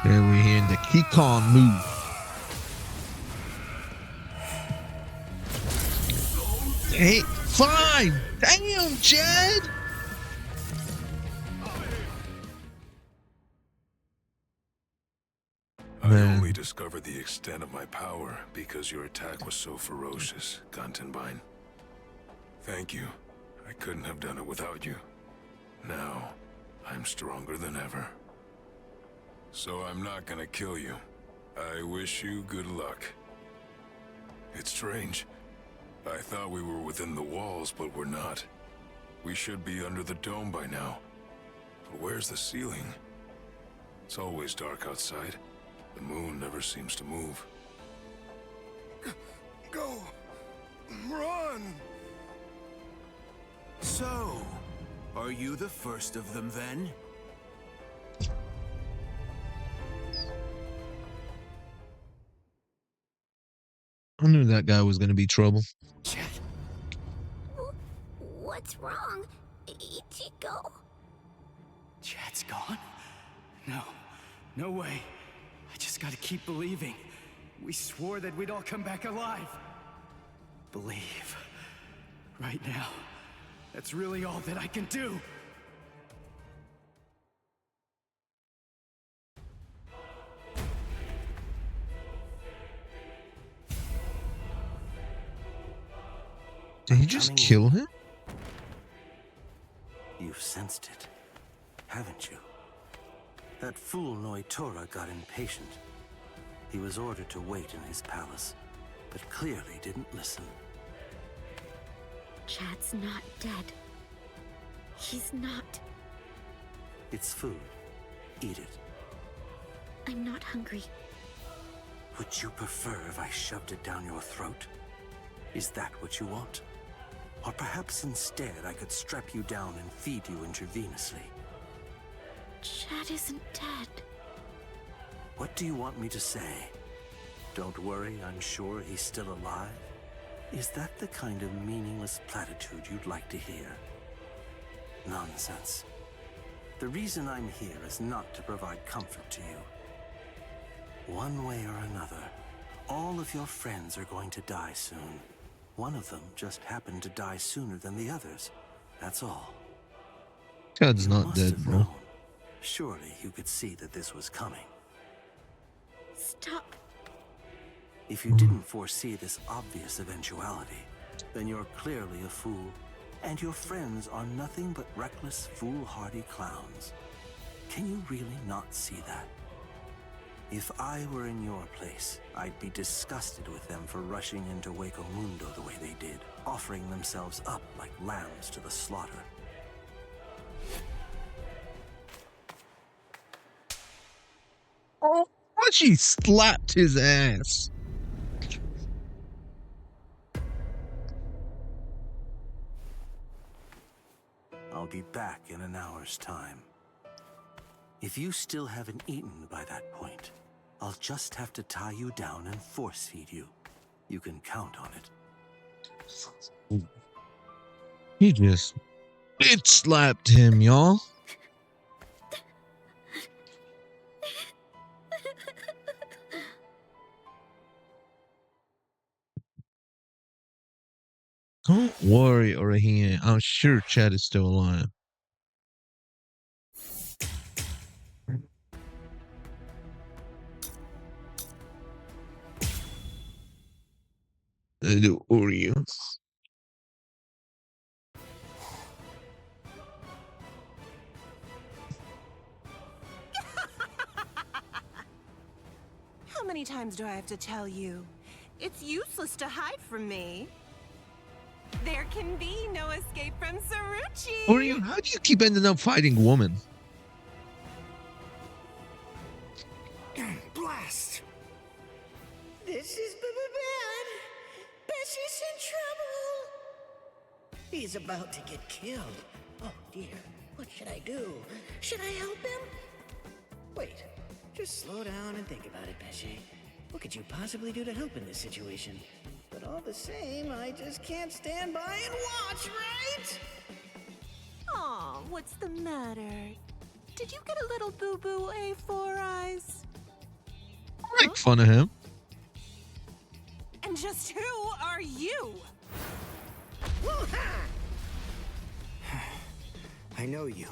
Here we hear the Kikon move. Hey, 5! Damn, Jed! I only discovered the extent of my power because your attack was so ferocious, Gantenbein. Thank you. I couldn't have done it without you. Now, I'm stronger than ever. So I'm not gonna kill you. I wish you good luck. It's strange. I thought we were within the walls, but we're not. We should be under the dome by now. But where's the ceiling? It's always dark outside. The moon never seems to move. Go! Run! So, are you the first of them then? I knew that guy was gonna be trouble. What's wrong, Ichigo? Chad's gone? No. No way. I just gotta keep believing. We swore that we'd all come back alive. Believe. Right now. That's really all that I can do. Did he just kill him? You've sensed it, haven't you? That fool Noitora got impatient. He was ordered to wait in his palace, but clearly didn't listen. Chad's not dead. He's not. It's food. Eat it. I'm not hungry. Would you prefer if I shoved it down your throat? Is that what you want? Or perhaps instead I could strap you down and feed you intravenously. Chad isn't dead. What do you want me to say? Don't worry, I'm sure he's still alive? Is that the kind of meaningless platitude you'd like to hear? Nonsense. The reason I'm here is not to provide comfort to you. One way or another, all of your friends are going to die soon. One of them just happened to die sooner than the others. That's all. Chad's not dead, bro. Surely you could see that this was coming. Stop. If you didn't foresee this obvious eventuality, then you're clearly a fool, and your friends are nothing but reckless, foolhardy clowns. Can you really not see that? If I were in your place, I'd be disgusted with them for rushing into Hueco Mundo the way they did, offering themselves up like lambs to the slaughter. Oh, she slapped his ass. I'll be back in an hour's time. If you still haven't eaten by that point, I'll just have to tie you down and force feed you. You can count on it. He just bitch slapped him, y'all. Don't worry, Orihime. I'm sure Chad is still alive. The Oreo. How many times do I have to tell you? It's useless to hide from me. There can be no escape from Saruchi! Oreo, how do you keep ending up fighting women? Blast! This is bad. Bessie's in trouble. He's about to get killed. Oh dear, what should I do? Should I help him? Wait, just slow down and think about it, Bessie. What could you possibly do to help in this situation? But all the same, I just can't stand by and watch, right? Aw, what's the matter? Did you get a little boo-boo, A4 Eyes? Make fun of him. And just who are you? I know you.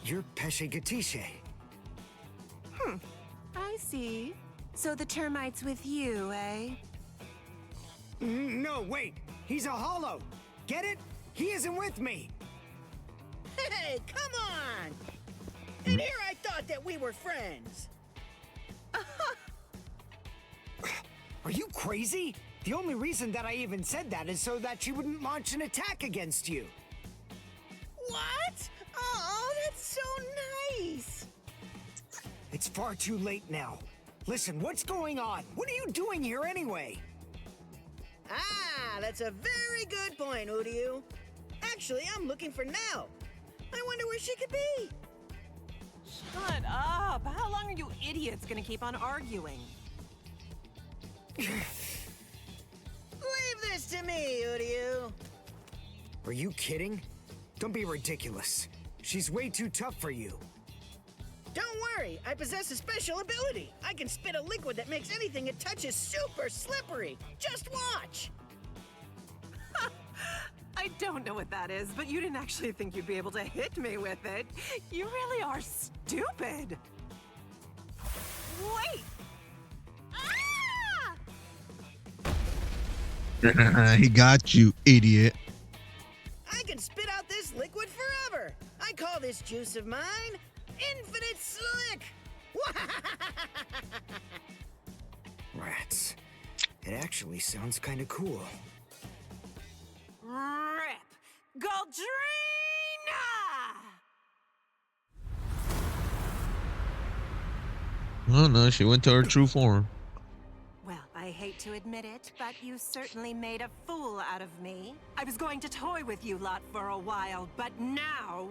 You're Pesce Gatisce. I see. So the termite's with you, eh? No, wait. He's a hollow. Get it? He isn't with me. Hey, come on! And here I thought that we were friends. Are you crazy? The only reason that I even said that is so that she wouldn't launch an attack against you. What? Oh, that's so nice. It's far too late now. Listen, what's going on? What are you doing here anyway? Ah, that's a very good point, Uryu. Actually, I'm looking for Nell. I wonder where she could be. Shut up. How long are you idiots gonna keep on arguing? Leave this to me, Uryu. Are you kidding? Don't be ridiculous. She's way too tough for you. Don't worry, I possess a special ability. I can spit a liquid that makes anything it touches super slippery. Just watch. I don't know what that is, but you didn't actually think you'd be able to hit me with it. You really are stupid. Wait! Ah! He got you, idiot. I can spit out this liquid forever. I call this juice of mine Infinite Slick. Rats. It actually sounds kind of cool. Rip! Goldrina! Oh no, she went to her true form. Well, I hate to admit it, but you certainly made a fool out of me. I was going to toy with you lot for a while, but now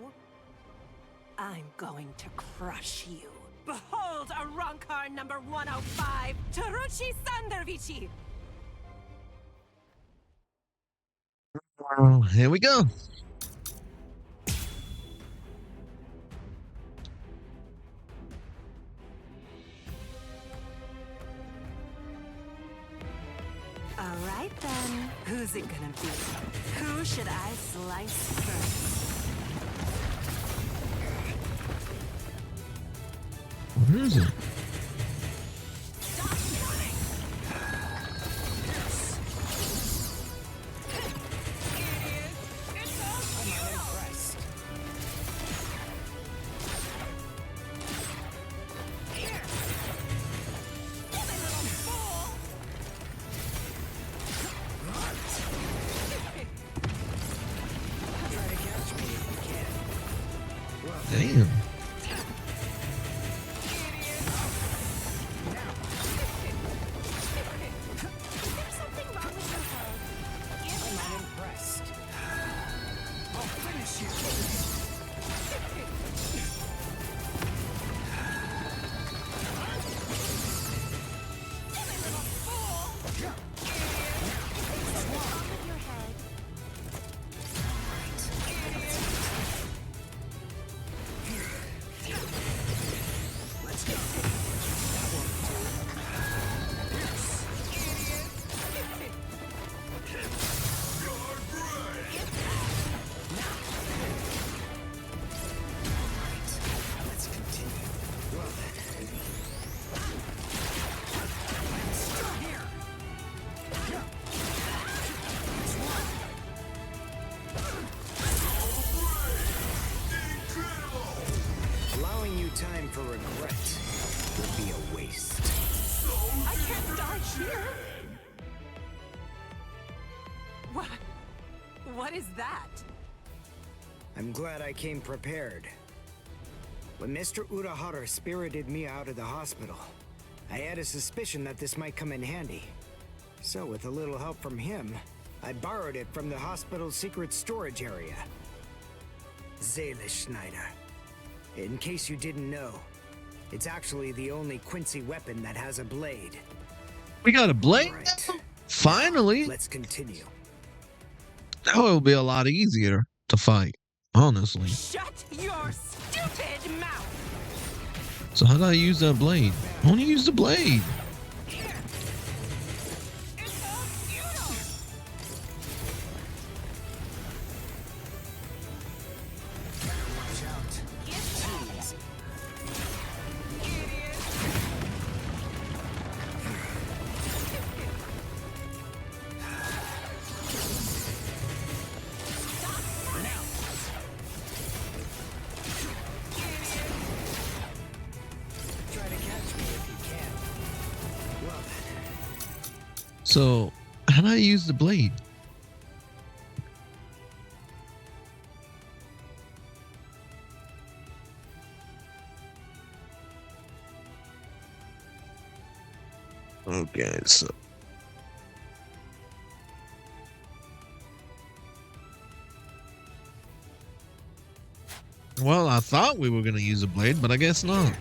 I'm going to crush you. Behold a Rancor number 105, Taruchi Sandervici! Oh, here we go. All right then, who's it gonna be? Who should I slice first? Where is it? Damn. Time for regret would be a waste. I can't die here. What is that? I'm glad I came prepared. When Mr. Urahara spirited me out of the hospital, I had a suspicion that this might come in handy. So with a little help from him, I borrowed it from the hospital's secret storage area. Seele Schneider. In case you didn't know, it's actually the only Quincy weapon that has a blade. We got a blade now? Finally. Let's continue. That will be a lot easier to fight, honestly. Shut your stupid mouth! So how do I use that blade? I want to use the blade. So How do I use the blade? Okay, so well, I thought we were gonna use a blade, but I guess not.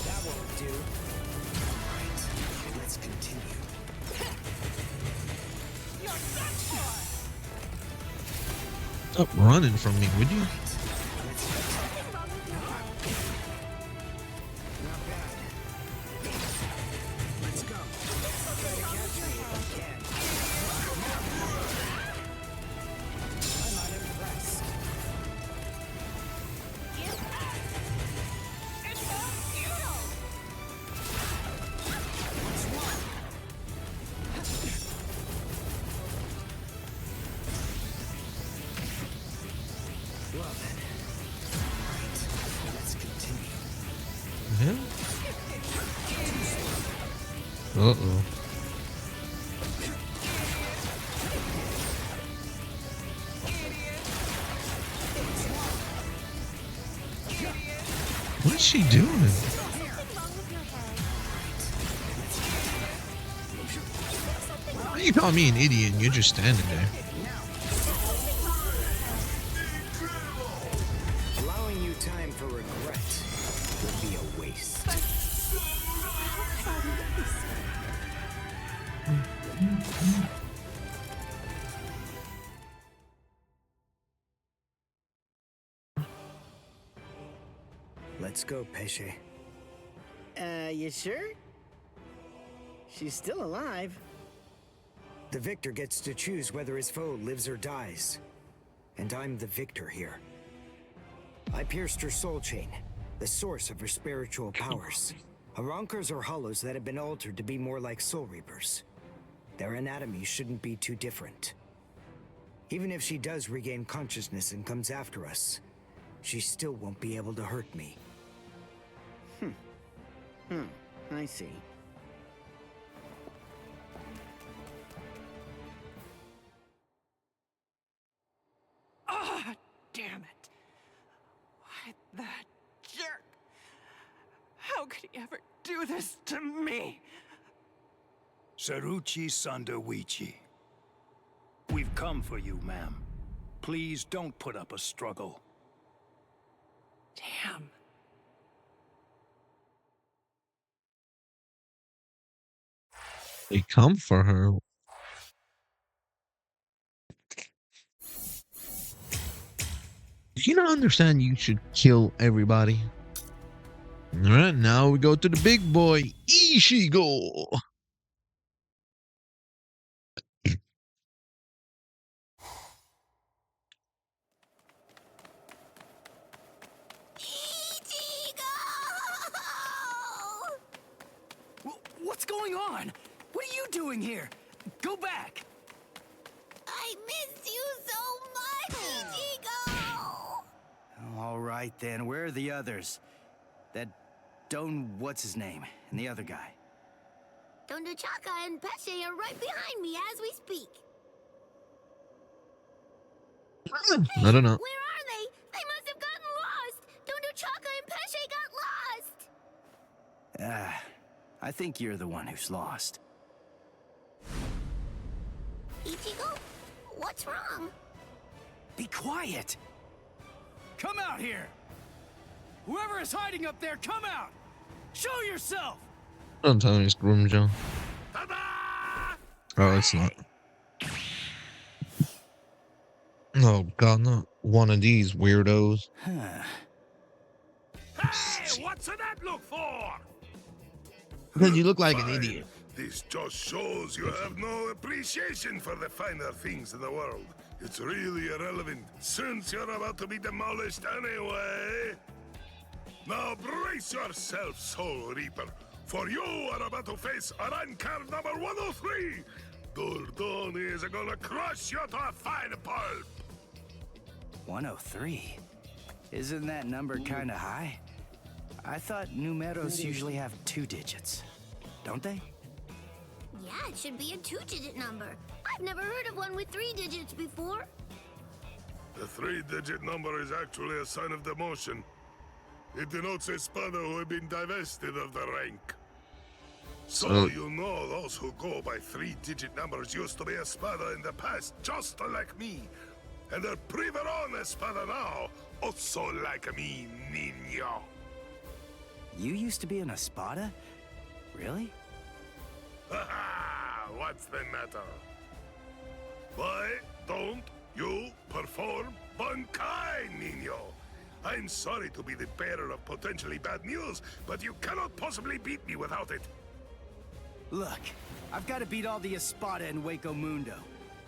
That won't do. Right. Let's continue. Stop running from me, would you? Let's go. Try to catch me if you can. I'm unimpressed. Well then. Right. Let's continue. Yeah. Uh-oh. What is she doing? Why you call me an idiot and you're just standing there? Allowing you time for regret would be a waste. Let's go, Pesce. You sure? She's still alive. The victor gets to choose whether his foe lives or dies. And I'm the victor here. I pierced her soul chain, the source of her spiritual powers. Arankars are hollows that have been altered to be more like soul reapers. Their anatomy shouldn't be too different. Even if she does regain consciousness and comes after us, she still won't be able to hurt me. I see. Ah, damn it. Why, that jerk. How could he ever do this to me? Saruchi Sandawichi. We've come for you, ma'am. Please don't put up a struggle. Damn. They come for her. Do you not understand you should kill everybody? Alright, now we go to the big boy, Ishigo. What's going on? What are you doing here? Go back! I miss you so much, Ichigo! All right then, where are the others? That Don, what's his name, and the other guy? Don Chaka and Pesce are right behind me as we speak. I don't know. Where are they? They must have gotten lost! Don Chaka and Pesce got lost! I think you're the one who's lost. Ichigo, what's wrong? Be quiet! Come out here! Whoever is hiding up there, come out! Show yourself! Don't tell me it's Grimjaw. Oh, it's not. Oh god, not one of these weirdos. Hey, what's that look for? Then you look like an idiot. This just shows you have no appreciation for the finer things in the world. It's really irrelevant, since you're about to be demolished anyway. Now brace yourself, Soul Reaper, For you are about to face a rank card number 103. Dordon is gonna crush you to a fine pulp. 103? Isn't that number kinda high? I thought numeros usually have 2 digits. Don't they? Yeah, it should be a 2-digit number. I've never heard of one with 3 digits before. The 3-digit number is actually a sign of demotion. It denotes a spada who have been divested of the rank. So you know those who go by 3-digit numbers used to be a spada in the past, just like me. And they're priveron espada now, also like me, niño. You used to be an espada? Really? What's the matter? Why don't you perform Bankai, niño? I'm sorry to be the bearer of potentially bad news, but you cannot possibly beat me without it. Look, I've got to beat all the espada in Hueco Mundo.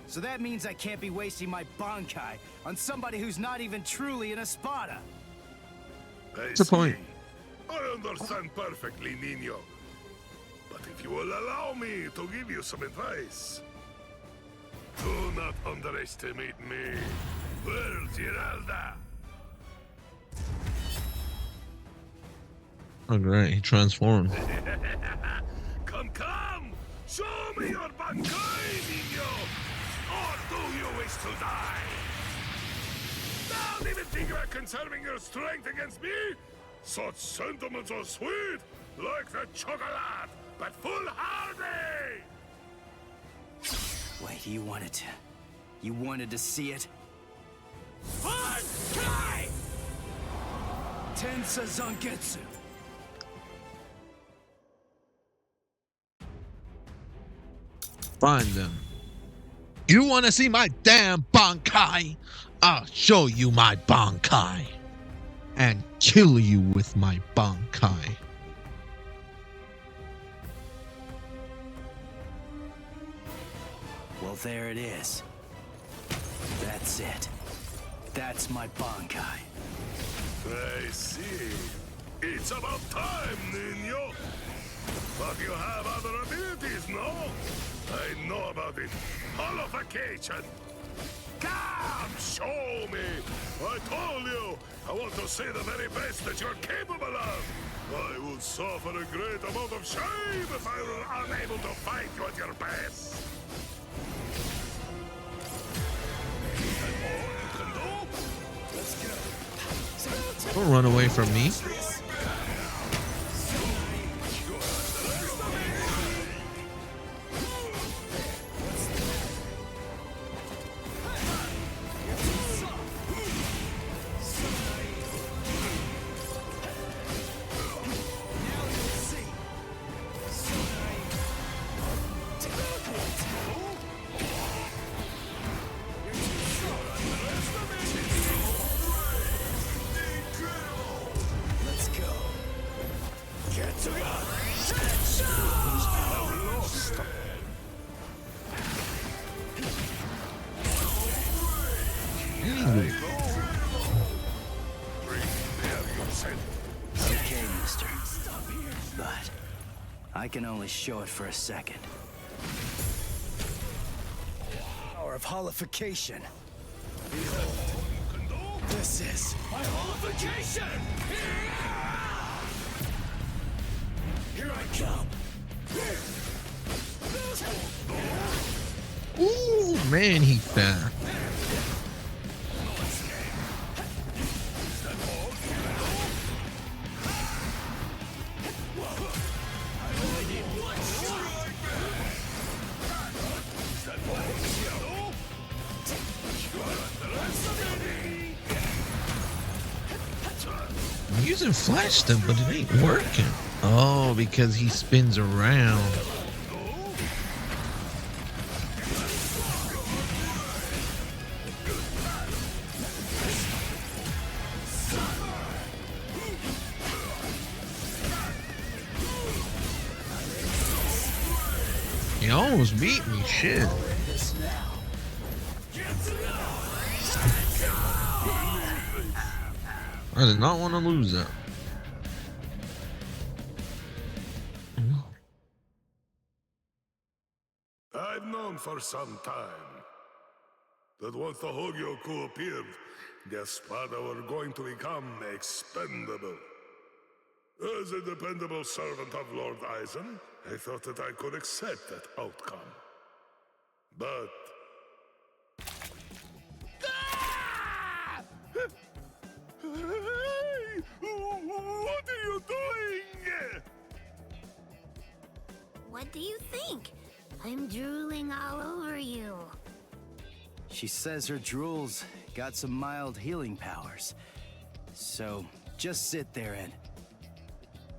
So that means I can't be wasting my Bankai on somebody who's not even truly an espada. What's the point? I understand perfectly, niño. But if you will allow me to give you some advice, do not underestimate me. Where's Giralda? Oh, great. He transformed. Come! Show me your Bankai, niño! Or do you wish to die? Don't even think about conserving your strength against me! Such sentiments are sweet, like the chocolate, but foolhardy! Wait, you wanted to see it? Bankai! Tensa Zangetsu! Find them. You want to see my damn Bankai? I'll show you my Bankai. And kill you with my Bankai. Well, there it is. That's it. That's my Bankai. I see. It's about time, niño. But you have other abilities, no? I know about it. Holification. Come, show me. I told you. I want to see the very best that you're capable of. I will suffer a great amount of shame if I were unable to fight you at your best. Don't run away from me. Okay, mister. But I can only show it for a second. Power of holification. This is my holification! Here I come! Ooh, man, he fat. I'm using flash stuff, but it ain't working. Oh, because he spins around. He almost beat me, shit. I did not want to lose that. I've known for some time that once the Hogyoku appeared, the Espada were going to become expendable. As a dependable servant of Lord Eisen, I thought that I could accept that outcome. But... Hey! What are you doing? What do you think? I'm drooling all over you. She says her drool's got some mild healing powers. So, just sit there and...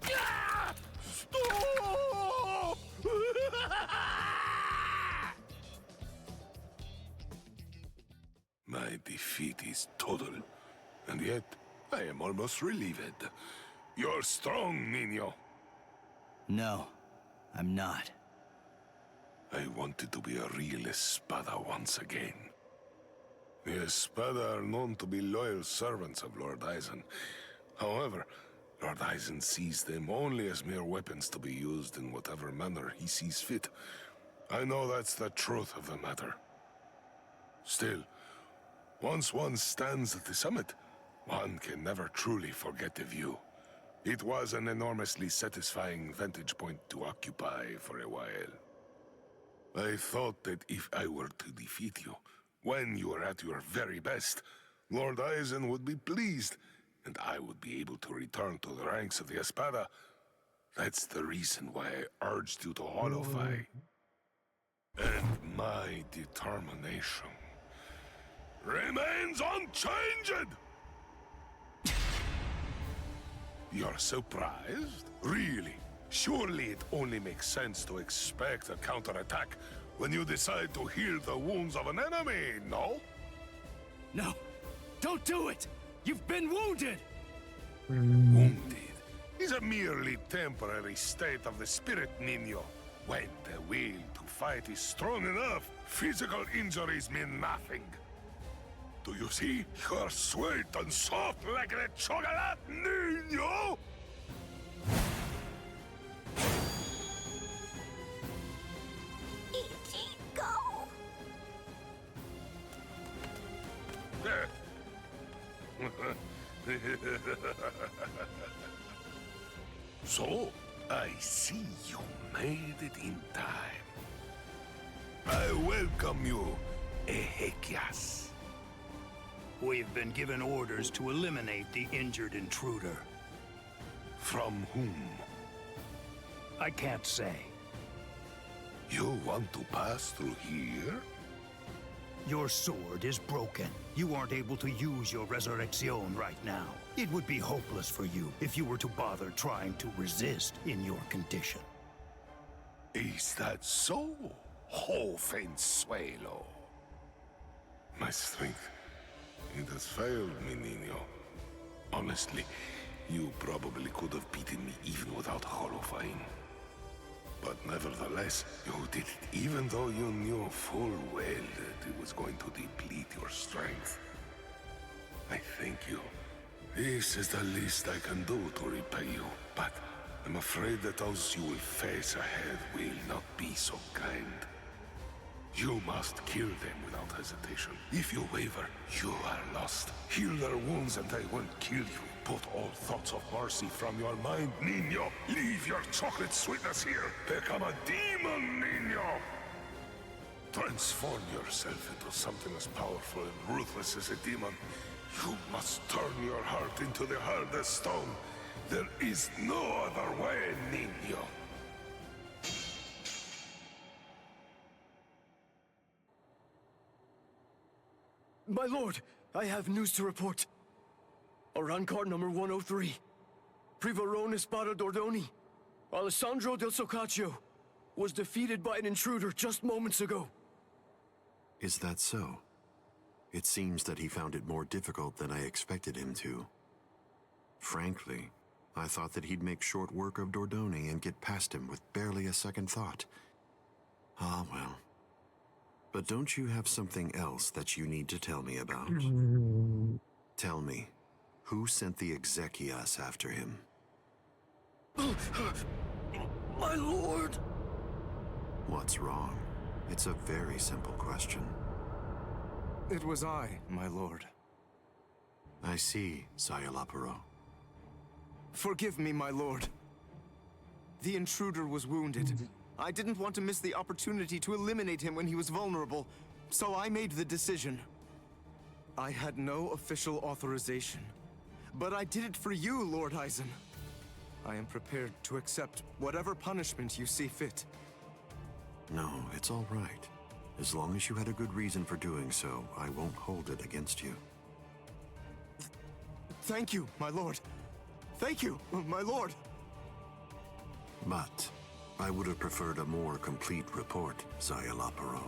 Stop! My defeat is total, and yet I am almost relieved. You're strong, Nino. No, I'm not. I wanted to be a real Espada once again. The Espada are known to be loyal servants of Lord Eisen. However, Lord Eisen sees them only as mere weapons to be used in whatever manner he sees fit. I know that's the truth of the matter. Still, once one stands at the summit, one can never truly forget the view. It was an enormously satisfying vantage point to occupy for a while. I thought that if I were to defeat you, when you were at your very best, Lord Eisen would be pleased, and I would be able to return to the ranks of the Espada. That's the reason why I urged you to holofy. And my determination remains unchanged! You're surprised? Really? Surely it only makes sense to expect a counterattack when you decide to heal the wounds of an enemy, no? No! Don't do it! You've been wounded! Wounded is a merely temporary state of the spirit, Nino. When the will to fight is strong enough, physical injuries mean nothing. Do you see? You're sweet and soft like the chocolate, Nino! Go! So, I see you made it in time. I welcome you, Ezequias. We've been given orders to eliminate the injured intruder. From whom? I can't say. You want to pass through here? Your sword is broken. You aren't able to use your Resurrección right now. It would be hopeless for you if you were to bother trying to resist in your condition. Is that so, Jovenzuelo? My strength, it has failed me, Nino. Honestly, you probably could have beaten me even without holofying. But nevertheless, you did it even though you knew full well that it was going to deplete your strength. I thank you. This is the least I can do to repay you, but I'm afraid that those you will face ahead will not be so kind. You must kill them without hesitation. If you waver, you are lost. Heal their wounds and they won't kill you. Put all thoughts of mercy from your mind, Nino. Leave your chocolate sweetness here. Become a demon, Nino. Transform yourself into something as powerful and ruthless as a demon. You must turn your heart into the hardest stone. There is no other way, Nino. My lord, I have news to report. Around card number 103. Privarone Espada Dordoni, Alessandro del Socaccio, was defeated by an intruder just moments ago. Is that so? It seems that he found it more difficult than I expected him to. Frankly, I thought that he'd make short work of Dordoni and get past him with barely a second thought. Ah, well. But don't you have something else that you need to tell me about? Tell me, who sent the Ezequias after him? My lord! What's wrong? It's a very simple question. It was I, my lord. I see, Sayalaparo. Forgive me, my lord. The intruder was wounded. I didn't want to miss the opportunity to eliminate him when he was vulnerable, so I made the decision. I had no official authorization, but I did it for you, Lord Eisen. I am prepared to accept whatever punishment you see fit. No, it's all right. As long as you had a good reason for doing so, I won't hold it against you. Thank you, my lord. Thank you, my lord. But I would have preferred a more complete report, Sayalaparo.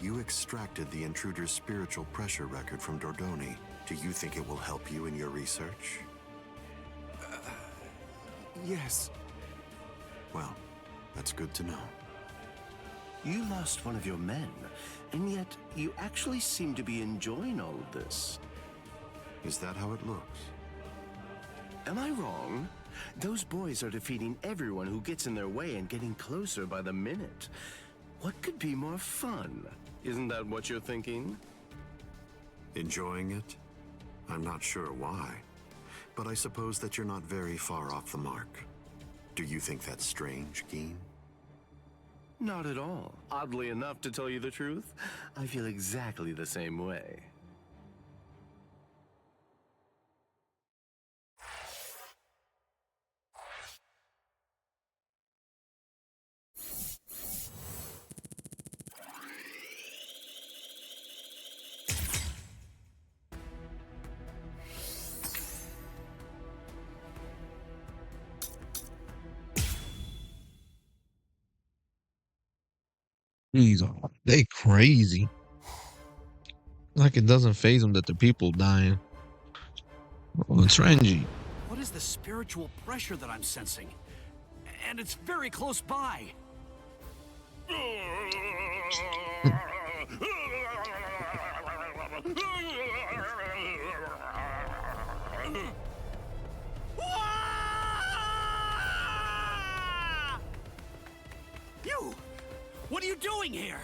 You extracted the intruder's spiritual pressure record from Dordoni. Do you think it will help you in your research? Yes. Well, that's good to know. You lost one of your men, and yet you actually seem to be enjoying all of this. Is that how it looks? Am I wrong? Those boys are defeating everyone who gets in their way and getting closer by the minute. What could be more fun? Isn't that what you're thinking? Enjoying it? I'm not sure why, but I suppose that you're not very far off the mark. Do you think that's strange, Geen? Not at all. Oddly enough, to tell you the truth, I feel exactly the same way. Jeez, they crazy. Like it doesn't faze them that the people dying. Oh, it's Renji. What is the spiritual pressure that I'm sensing? And it's very close by. You! What are you doing here?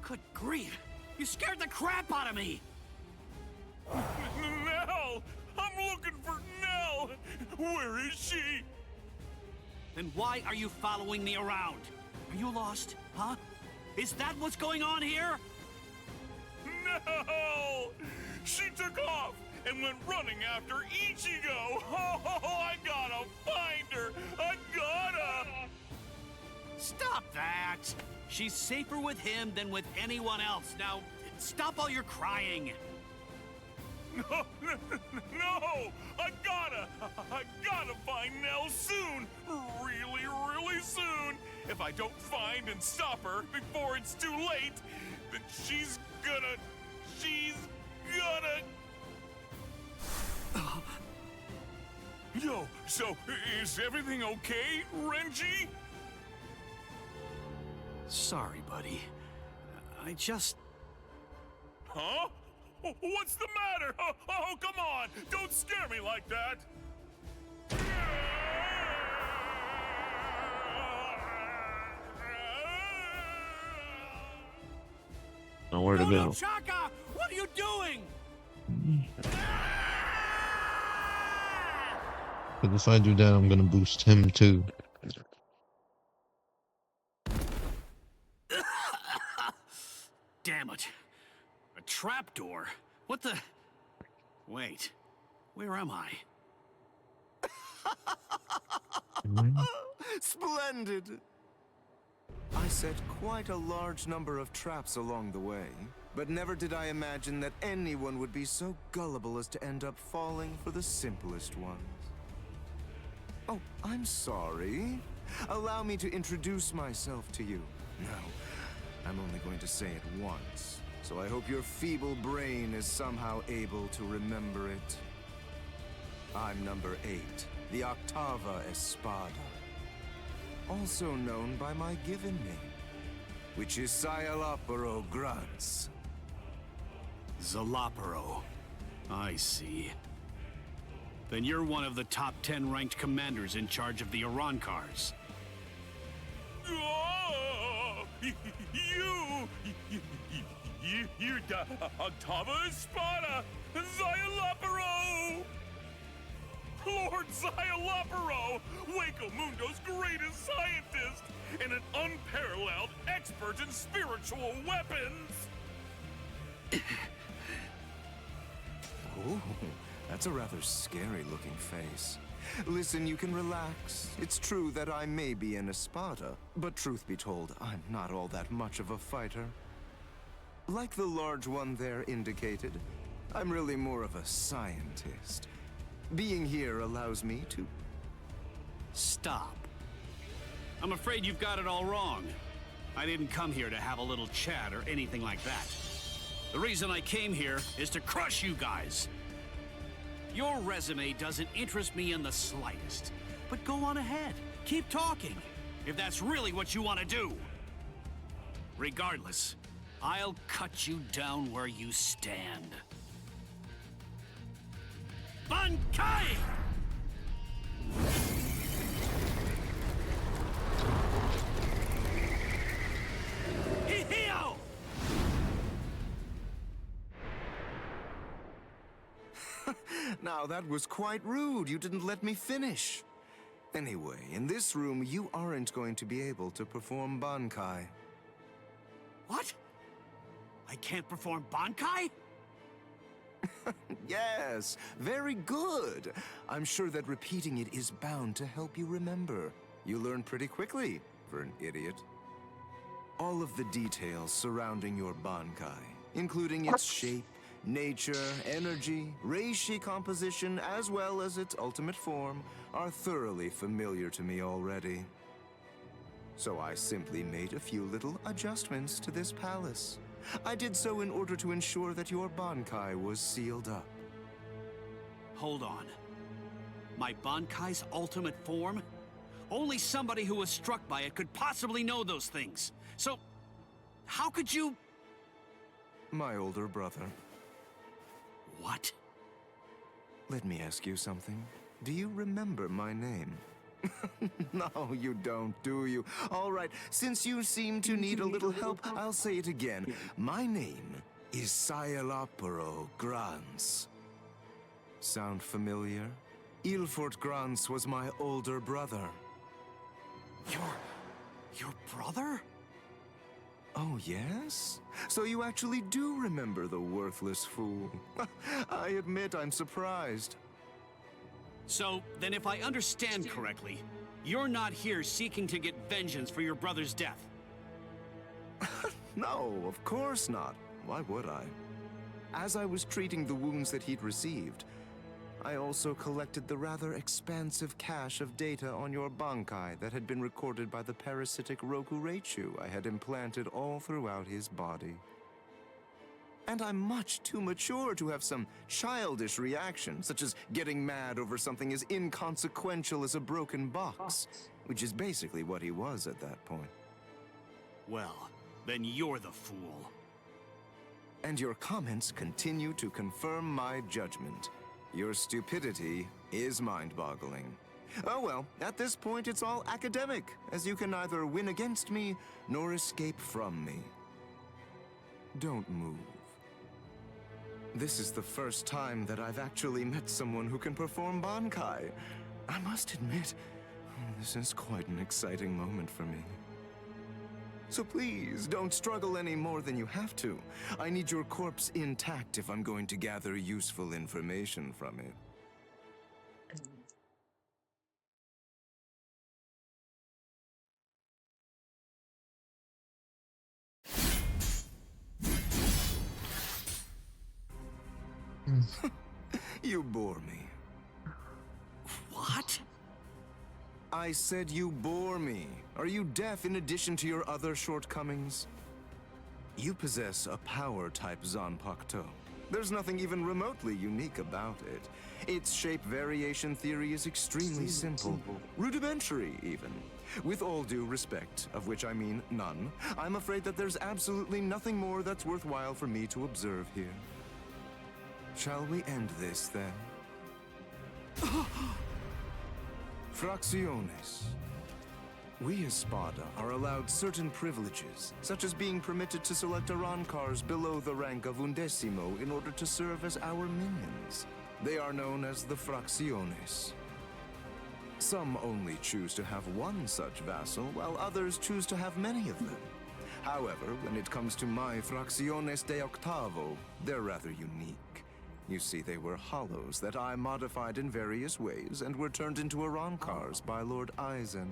Good grief! You scared the crap out of me! Nell! I'm looking for Nell! Where is she? Then why are you following me around? Are you lost, huh? Is that what's going on here? No! She took off and went running after Ichigo! Oh, I gotta find her! I gotta! Stop that! She's safer with him than with anyone else. Now, stop all your crying. No! I gotta find Nell soon! Really, really soon! If I don't find and stop her before it's too late, then she's gonna... Yo, so is everything okay, Renji? Sorry, buddy. I just... Huh? What's the matter? Oh, come on! Don't scare me like that! Nowhere to go. Chaka! What are you doing? But if I do that, I'm gonna boost him too. Damn it. A trapdoor? What the... Wait. Where am I? Splendid! I set quite a large number of traps along the way, but never did I imagine that anyone would be so gullible as to end up falling for the simplest ones. Oh, I'm sorry. Allow me to introduce myself to you. No, I'm only going to say it once, so I hope your feeble brain is somehow able to remember it. I'm number 8, the Octava Espada. Also known by my given name, which is Sayalaparo Grunts. Zalaparo. I see. Then you're one of the top 10 ranked commanders in charge of the Arankars. Oh, You da Octava Espada, Xayalaparo! Lord Xayalaparo, Waco Mundo's greatest scientist, and an unparalleled expert in spiritual weapons! Oh, that's a rather scary-looking face. Listen, you can relax. It's true that I may be an Espada, but truth be told, I'm not all that much of a fighter. Like the large one there indicated, I'm really more of a scientist. Being here allows me to... Stop. I'm afraid you've got it all wrong. I didn't come here to have a little chat or anything like that. The reason I came here is to crush you guys. Your resume doesn't interest me in the slightest. But go on ahead. Keep talking, if that's really what you want to do. Regardless, I'll cut you down where you stand. Bankai! Hihio! Now, that was quite rude. You didn't let me finish. Anyway, in this room, you aren't going to be able to perform Bankai. What? I can't perform Bankai? Yes, very good. I'm sure that repeating it is bound to help you remember. You learn pretty quickly, for an idiot. All of the details surrounding your Bankai, including its shape, nature, energy, reishi composition, as well as its ultimate form, are thoroughly familiar to me already. So I simply made a few little adjustments to this palace. I did so in order to ensure that your Bankai was sealed up. Hold on. My Bankai's ultimate form? Only somebody who was struck by it could possibly know those things. So, how could you... My older brother. What? Let me ask you something. Do you remember my name? No, you don't, do you? All right, since you seem to need a little help, I'll say it again. My name is Xayalaparo Grans. Sound familiar? Ilfort Grans was my older brother. Your brother? Oh, yes? So you actually do remember the worthless fool. I admit I'm surprised. So, then if I understand correctly, you're not here seeking to get vengeance for your brother's death. No, of course not. Why would I? As I was treating the wounds that he'd received, I also collected the rather expansive cache of data on your Bankai that had been recorded by the parasitic Rokureichu I had implanted all throughout his body. And I'm much too mature to have some childish reaction, such as getting mad over something as inconsequential as a broken box, which is basically what he was at that point. Well, then you're the fool. And your comments continue to confirm my judgment. Your stupidity is mind-boggling. Oh well, at this point it's all academic, as you can neither win against me nor escape from me. Don't move. This is the first time that I've actually met someone who can perform Bankai. I must admit, this is quite an exciting moment for me. So please, don't struggle any more than you have to. I need your corpse intact if I'm going to gather useful information from it. You bore me. What? I said you bore me. Are you deaf in addition to your other shortcomings? You possess a power-type Zanpakuto. There's nothing even remotely unique about it. Its shape variation theory is extremely simple. Rudimentary, even. With all due respect, of which I mean none, I'm afraid that there's absolutely nothing more that's worthwhile for me to observe here. Shall we end this, then? Fracciones. We as Spada are allowed certain privileges, such as being permitted to select Arancars below the rank of Undecimo in order to serve as our minions. They are known as the Fracciones. Some only choose to have one such vassal, while others choose to have many of them. However, when it comes to my Fracciones de Octavo, they're rather unique. You see, they were hollows that I modified in various ways and were turned into Arancars by Lord Eisen.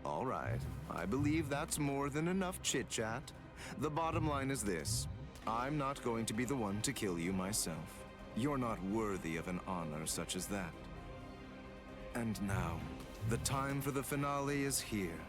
All right, I believe that's more than enough chit-chat. The bottom line is this: I'm not going to be the one to kill you myself. You're not worthy of an honor such as that. And now, the time for the finale is here.